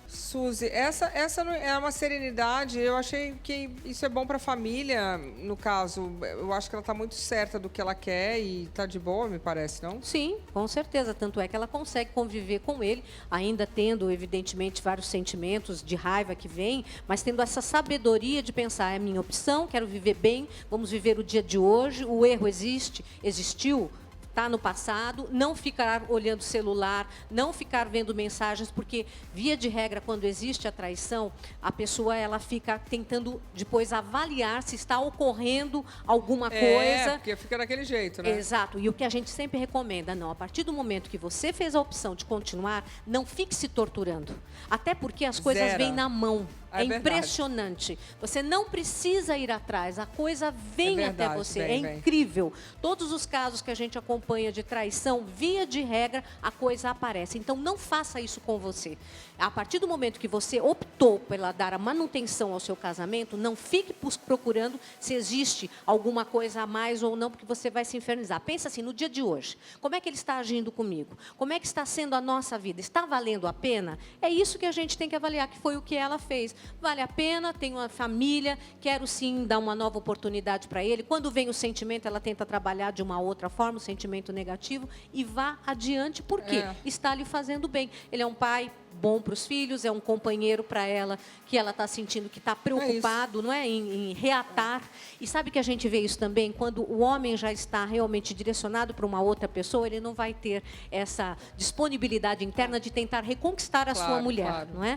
Suzy, essa é uma serenidade. Eu achei que isso é bom para a família, no caso. Eu acho que ela está muito certa do que ela quer e está de boa, me parece, não? Sim, com certeza. Tanto é que ela consegue conviver com ele, ainda tendo, evidentemente, vários sentimentos de raiva que vem, mas tendo essa sabedoria de pensar, é minha opção, quero viver bem, vamos viver o dia de hoje, o erro existiu, está no passado, não ficar olhando o celular, não ficar vendo mensagens, porque, via de regra, quando existe a traição, a pessoa ela fica tentando depois avaliar se está ocorrendo alguma coisa. Porque fica daquele jeito, né? Exato. E o que a gente sempre recomenda, não, a partir do momento que você fez a opção de continuar, não fique se torturando. Até porque as coisas vêm na mão. É impressionante. Você não precisa ir atrás, a coisa vem até você. É incrível. Todos os casos que a gente acompanha de traição, via de regra, a coisa aparece. Então, não faça isso com você. A partir do momento que você optou pela dar a manutenção ao seu casamento, não fique procurando se existe alguma coisa a mais ou não, porque você vai se infernizar. Pensa assim, no dia de hoje, como é que ele está agindo comigo? Como é que está sendo a nossa vida? Está valendo a pena? É isso que a gente tem que avaliar, que foi o que ela fez. Vale a pena, tenho uma família, quero sim dar uma nova oportunidade para ele. Quando vem o sentimento, ela tenta trabalhar de uma outra forma, o sentimento negativo, e vá adiante, porque está lhe fazendo bem. Ele é um pai bom para os filhos, é um companheiro para ela, que ela está sentindo que está preocupado, não é? Em reatar. E sabe que a gente vê isso também? Quando o homem já está realmente direcionado para uma outra pessoa, ele não vai ter essa disponibilidade interna de tentar reconquistar a sua mulher, não é?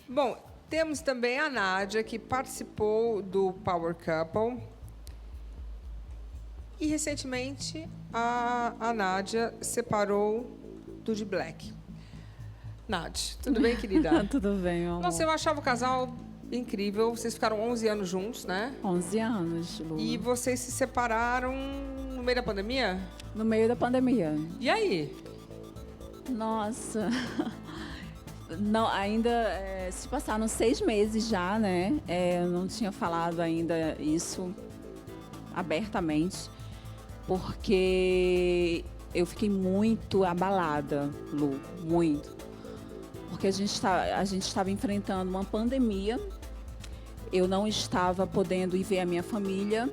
Bom, temos também a Nádia, que participou do Power Couple. E, recentemente, a Nádia separou do de Black. Nádia, tudo bem, querida? Tudo bem, meu amor. Nossa, eu achava o casal incrível. Vocês ficaram 11 anos juntos, né? 11 anos, Lu. E vocês se separaram no meio da pandemia? No meio da pandemia. E aí? Nossa... Não, ainda se passaram 6 meses já, né? Eu não tinha falado ainda isso abertamente, porque eu fiquei muito abalada, Lu, muito. Porque a gente estava enfrentando uma pandemia, eu não estava podendo ir ver a minha família.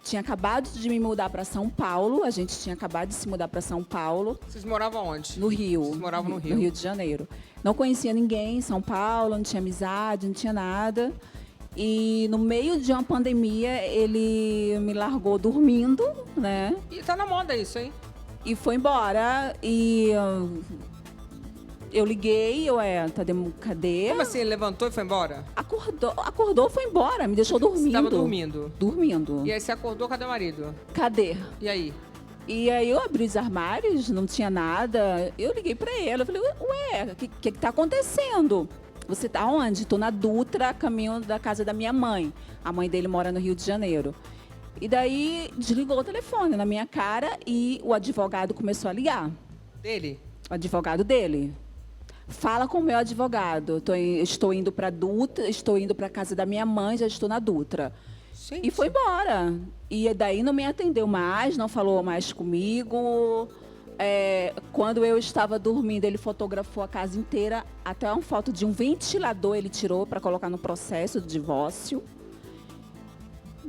Tinha acabado de me mudar para São Paulo, a gente tinha acabado de se mudar para São Paulo. Vocês moravam onde? No Rio. Vocês moravam no Rio? No Rio de Janeiro. Não conhecia ninguém em São Paulo, não tinha amizade, não tinha nada. E no meio de uma pandemia, ele me largou dormindo, né? E tá na moda isso, hein? E foi embora. E Eu liguei, cadê? Como assim? Ele levantou e foi embora? Acordou, foi embora, me deixou dormindo. Você estava dormindo? Dormindo. E aí você acordou, cadê o marido? Cadê? E aí? E aí eu abri os armários, não tinha nada. Eu liguei pra ele, eu falei, ué, o que tá acontecendo? Você tá onde? Tô na Dutra, caminho da casa da minha mãe. A mãe dele mora no Rio de Janeiro. E daí desligou o telefone na minha cara e o advogado começou a ligar. Dele? O advogado dele. Fala com o meu advogado. Estou indo pra Dutra, estou indo pra casa da minha mãe, já estou na Dutra. Gente. E foi embora. E daí não me atendeu mais, não falou mais comigo. Quando eu estava dormindo, ele fotografou a casa inteira. Até uma foto de um ventilador ele tirou para colocar no processo de divórcio.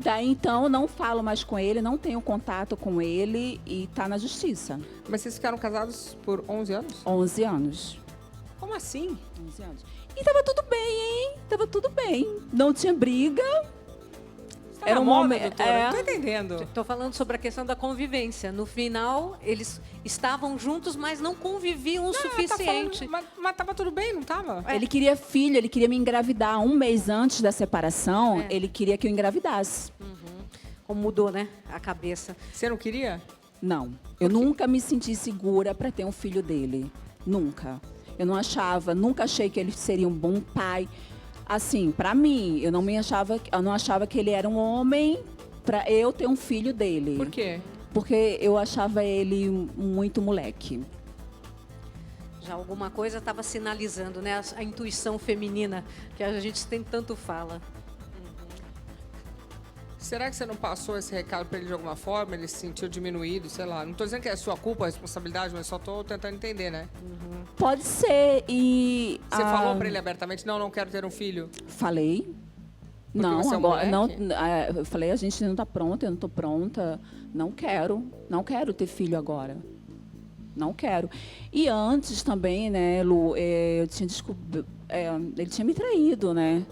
Daí, então, não falo mais com ele, não tenho contato com ele e está na justiça. Mas vocês ficaram casados por 11 anos? 11 anos. Como assim? 11 anos. E tava tudo bem, hein? Tava tudo bem. Não tinha briga. Era um momento. Não tô entendendo. Estou falando sobre a questão da convivência. No final, eles estavam juntos, mas não conviviam o suficiente. Mas tava tudo bem, não tava? Ele queria filho, ele queria me engravidar. Um mês antes da separação, ele queria que eu engravidasse. Como mudou, né? A cabeça. Você não queria? Não. Eu nunca me senti segura para ter um filho dele. Nunca. Eu nunca achei que ele seria um bom pai. Assim, para mim, eu não achava que ele era um homem para eu ter um filho dele. Por quê? Porque eu achava ele muito moleque. Já alguma coisa estava sinalizando, né? A intuição feminina, que a gente tem tanto fala. Será que você não passou esse recado para ele de alguma forma? Ele se sentiu diminuído, sei lá. Não estou dizendo que é sua culpa, a responsabilidade, mas só estou tentando entender, né? Pode ser. E você falou para ele abertamente, não quero ter um filho? Falei. Porque não, você é um agora moleque? eu falei, a gente não está pronta, eu não estou pronta. Não quero ter filho agora. Não quero. E antes também, né, Lu, eu tinha descoberto, ele tinha me traído, né?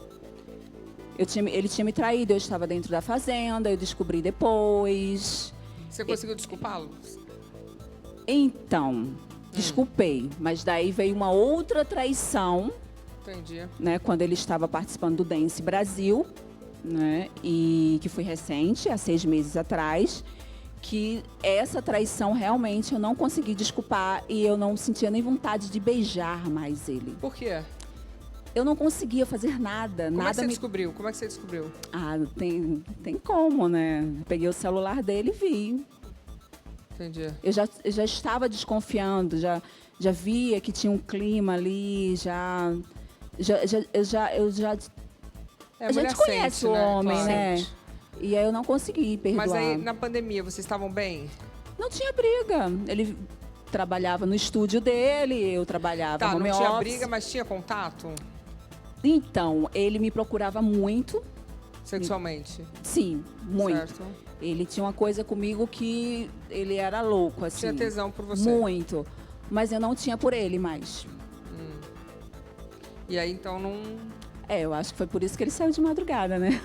Ele tinha me traído, eu estava dentro da fazenda, eu descobri depois. Você conseguiu desculpá-lo? Então, desculpei. Mas daí veio uma outra traição. Entendi. Né, quando ele estava participando do Dance Brasil, né, e que foi recente, há 6 meses atrás, que essa traição realmente eu não consegui desculpar e eu não sentia nem vontade de beijar mais ele. Por quê? Eu não conseguia fazer nada. Como nada é que você descobriu? Como é que você descobriu? Ah, tem como, né? Peguei o celular dele e vi. Entendi. Eu já estava desconfiando, já via que tinha um clima ali, a gente conhece o homem, claro. né? E aí eu não consegui perdoar. Mas aí, na pandemia, vocês estavam bem? Não tinha briga. Ele trabalhava no estúdio dele, eu trabalhava no home office. Não tinha briga, mas tinha contato? Então, ele me procurava muito. Sexualmente? Sim, muito. Certo. Ele tinha uma coisa comigo que ele era louco, assim. Tinha tesão por você? Muito. Mas eu não tinha por ele mais. E aí, então, não... Eu acho que foi por isso que ele saiu de madrugada, né?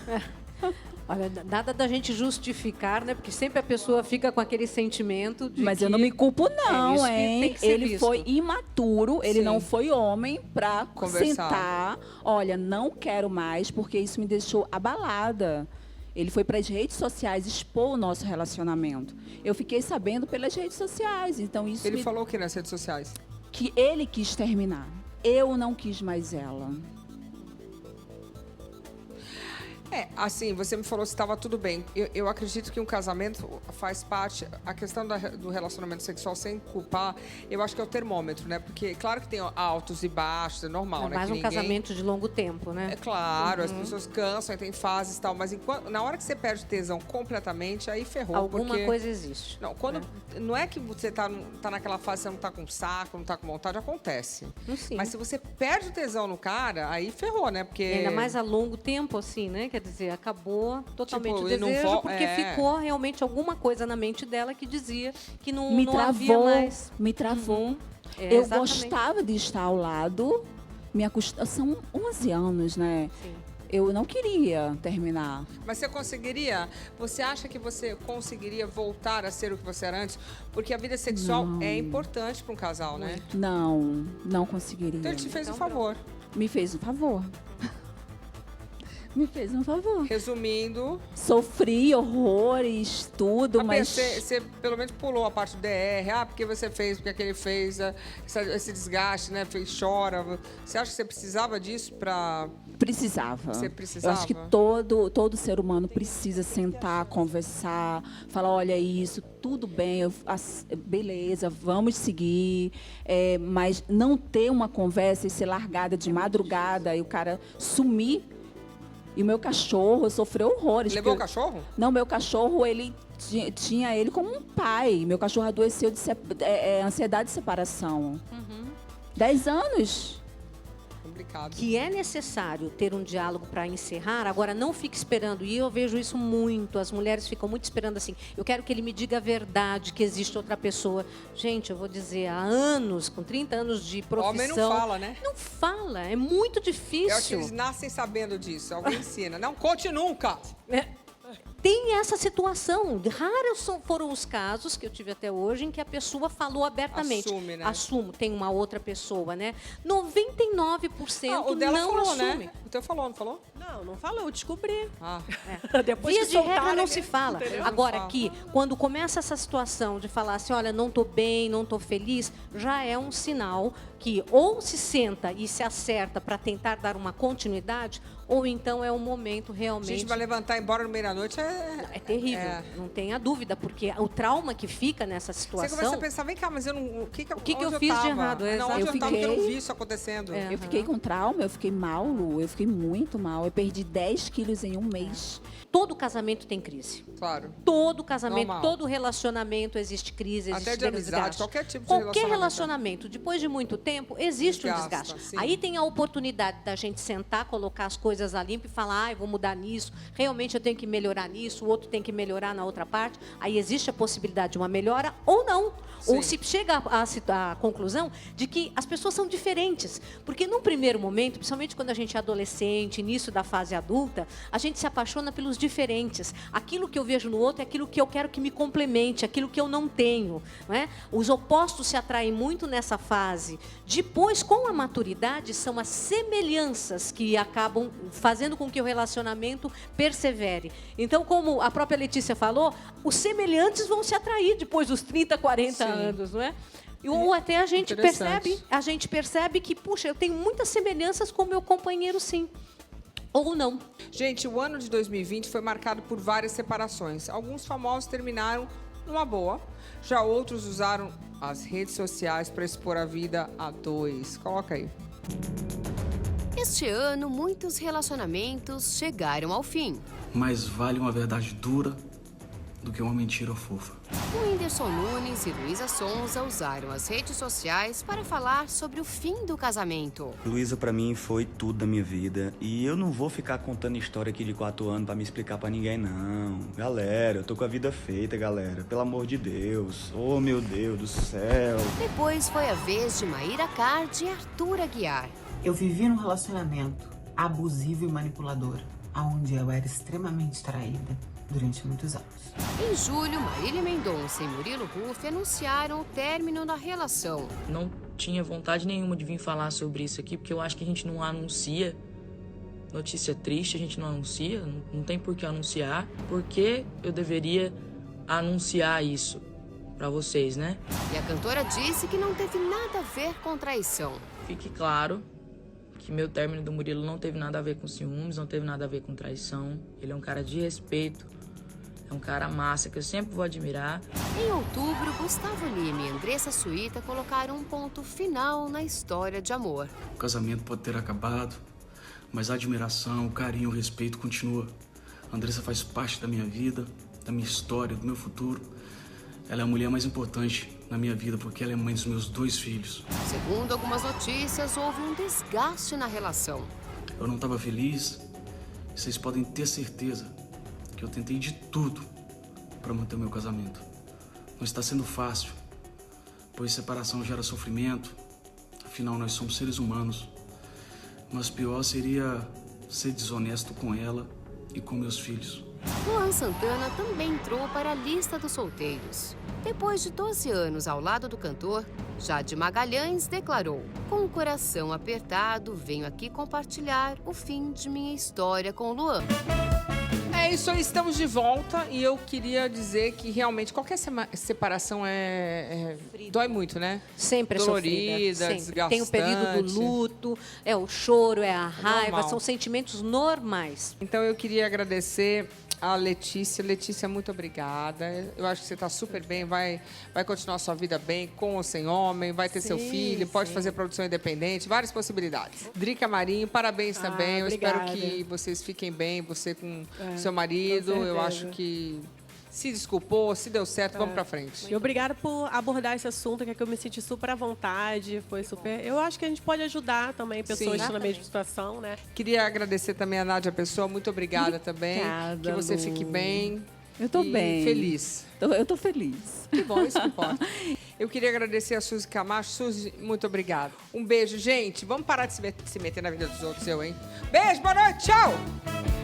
Olha, nada da gente justificar, né? Porque sempre a pessoa fica com aquele sentimento de Mas eu não me culpo, não, hein? Ele foi imaturo, ele não foi homem pra conversar. Sentar. Olha, não quero mais, porque isso me deixou abalada. Ele foi para as redes sociais expor o nosso relacionamento. Eu fiquei sabendo pelas redes sociais, então isso Ele falou o que nas redes sociais? Que ele quis terminar. Eu não quis mais ela. Assim, você me falou se estava tudo bem. Eu acredito que um casamento faz parte... A questão do relacionamento sexual sem culpar, eu acho que é o termômetro, né? Porque, claro que tem altos e baixos, é normal, né? Mais que um casamento de longo tempo, né? É claro, as pessoas cansam, tem fases e tal, mas na hora que você perde tesão completamente, aí ferrou. Alguma coisa existe. Não, não é que você tá naquela fase, você não tá com saco, não tá com vontade, acontece. Sim. Mas se você perde o tesão no cara, aí ferrou, né? Porque... Ainda mais a longo tempo, assim, né? Quer dizer, acabou totalmente Tipo, o desejo, porque ficou realmente alguma coisa na mente dela que dizia que não havia mais. Me travou. Eu gostava de estar ao lado. São 11 anos, né? Sim. Eu não queria terminar. Mas você conseguiria? Você acha que você conseguiria voltar a ser o que você era antes? Porque a vida sexual é importante para um casal, né? Não conseguiria. Então ele te fez um favor. Me fez um favor. Me fez um favor. Resumindo... Sofri horrores, tudo, mas... Você pelo menos pulou a parte do DR. Porque você fez, porque aquele fez, esse desgaste, né? Chora. Você acha que você precisava disso para... Precisava. Você precisava? Eu acho que todo ser humano precisa sentar, conversar, falar, olha isso, tudo bem, beleza, vamos seguir. Mas não ter uma conversa e ser largada de madrugada e o cara sumir. E o meu cachorro sofreu horrores. Levou o cachorro? Não, meu cachorro, ele tinha ele como um pai. Meu cachorro adoeceu de ansiedade de separação. 10 anos. Complicado. Que é necessário ter um diálogo para encerrar. Agora, não fique esperando. E eu vejo isso muito. As mulheres ficam muito esperando assim. Eu quero que ele me diga a verdade, que existe outra pessoa. Gente, eu vou dizer, há anos, com 30 anos de profissão... Homem não fala, né? Não fala. É muito difícil. Eu acho que eles nascem sabendo disso. Alguém ensina. Não conte nunca. Tem essa situação. Raros foram os casos que eu tive até hoje em que a pessoa falou abertamente. Assume, né? Assumo, tem uma outra pessoa, né? 99% o dela não falou, assume. né? O teu falou, não falou? Não falou, eu descobri. Depois Via de regra não se fala. Entendeu? Agora Não aqui, quando começa essa situação de falar assim, olha, não estou bem, não estou feliz, já é um sinal que ou se senta e se acerta para tentar dar uma continuidade, ou então é um momento A realmente... gente vai levantar e ir embora no meio da noite É terrível, não tenha dúvida, porque o trauma que fica nessa situação... Você começa a pensar, vem cá, mas eu não... O que eu fiz tava? de errado? Não, onde eu tava, porque eu não vi isso acontecendo. Eu fiquei com trauma, eu fiquei mal, Lu, eu fiquei muito mal. Eu perdi 10 quilos em um mês. Todo casamento tem crise. Claro. Todo casamento, Normal. todo relacionamento existe crise, existe Até de amizade, desgaste. qualquer tipo de Qualquer relacionamento, depois de muito tempo, existe um Desgasta, desgaste. sim. Aí tem a oportunidade da gente sentar, colocar as coisas a limpo e falar, eu vou mudar nisso, realmente eu tenho que melhorar nisso, o outro tem que melhorar na outra parte. Aí existe a possibilidade de uma melhora ou não. Sim. Ou se chega à conclusão de que as pessoas são diferentes. Porque num primeiro momento, principalmente quando a gente é adolescente, início da fase adulta, a gente se apaixona pelos diferentes. Aquilo que eu vejo no outro é aquilo que eu quero que me complemente, aquilo que eu não tenho. Não é? Os opostos se atraem muito nessa fase. Depois, com a maturidade, são as semelhanças que acabam fazendo com que o relacionamento persevere. Então, como a própria Letícia falou, os semelhantes vão se atrair depois dos 30, 40 anos, não é? Ou até a gente percebe que, puxa, eu tenho muitas semelhanças com o meu companheiro, sim. Ou não. Gente, o ano de 2020 foi marcado por várias separações. Alguns famosos terminaram numa boa, já outros usaram as redes sociais para expor a vida a dois. Coloca aí. Este ano, muitos relacionamentos chegaram ao fim. Mais vale uma verdade dura do que uma mentira fofa. O Whindersson Nunes e Luísa Sonza usaram as redes sociais para falar sobre o fim do casamento. Luísa, pra mim, foi tudo da minha vida. E eu não vou ficar contando história aqui de 4 anos pra me explicar pra ninguém, não. Galera, eu tô com a vida feita, galera. Pelo amor de Deus. Oh, meu Deus do céu. Depois foi a vez de Maíra Card e Arthur Aguiar. Eu vivi num relacionamento abusivo e manipulador, onde eu era extremamente traída durante muitos anos. Em julho, Marília Mendonça e Murilo Huff anunciaram o término da relação. Não tinha vontade nenhuma de vir falar sobre isso aqui, porque eu acho que a gente não anuncia. Notícia triste, a gente não anuncia, não tem por que anunciar. Por que eu deveria anunciar isso pra vocês, né? E a cantora disse que não teve nada a ver com traição. Fique claro que meu término do Murilo não teve nada a ver com ciúmes, não teve nada a ver com traição. Ele é um cara de respeito, é um cara massa que eu sempre vou admirar. Em outubro, Gustavo Lima e Andressa Suíta colocaram um ponto final na história de amor. O casamento pode ter acabado, mas a admiração, o carinho, o respeito continua. A Andressa faz parte da minha vida, da minha história, do meu futuro. Ela é a mulher mais importante na minha vida porque ela é mãe dos meus 2 filhos. Segundo algumas notícias, houve um desgaste na relação. Eu não estava feliz. Vocês podem ter certeza que eu tentei de tudo para manter o meu casamento. Não está sendo fácil, pois separação gera sofrimento. Afinal, nós somos seres humanos. Mas pior seria ser desonesto com ela e com meus filhos. Luan Santana também entrou para a lista dos solteiros. Depois de 12 anos ao lado do cantor, Jade Magalhães declarou: com o coração apertado, venho aqui compartilhar o fim de minha história com Luan. É isso aí, estamos de volta e eu queria dizer que realmente qualquer separação dói muito, né? Sempre é dolorida, sofrida, sempre. desgastante. Tem o período do luto, é o choro, é a raiva, normal. são sentimentos normais. Então eu queria agradecer a Letícia. Letícia, muito obrigada. Eu acho que você está super bem, vai continuar a sua vida bem, com ou sem homem, vai ter seu filho, pode fazer produção independente, várias possibilidades. Drica Marinho, parabéns também. Eu obrigada. espero que vocês fiquem bem, você com seu marido. com Eu acho certeza. que se desculpou, se deu certo, vamos pra frente. E obrigada por abordar esse assunto, que eu me senti super à vontade. Foi super. Eu acho que a gente pode ajudar também pessoas que estão na mesma situação, né? Queria agradecer também a Nádia Pessoa, muito obrigada também. Obrigada, Que você Lu. fique bem. Eu tô e bem. Feliz. Eu tô feliz. Que bom, isso que importa. Eu queria agradecer a Suzy Camacho. Suzy, muito obrigada. Um beijo, gente. Vamos parar de se meter na vida dos outros, hein? Beijo, boa noite, tchau!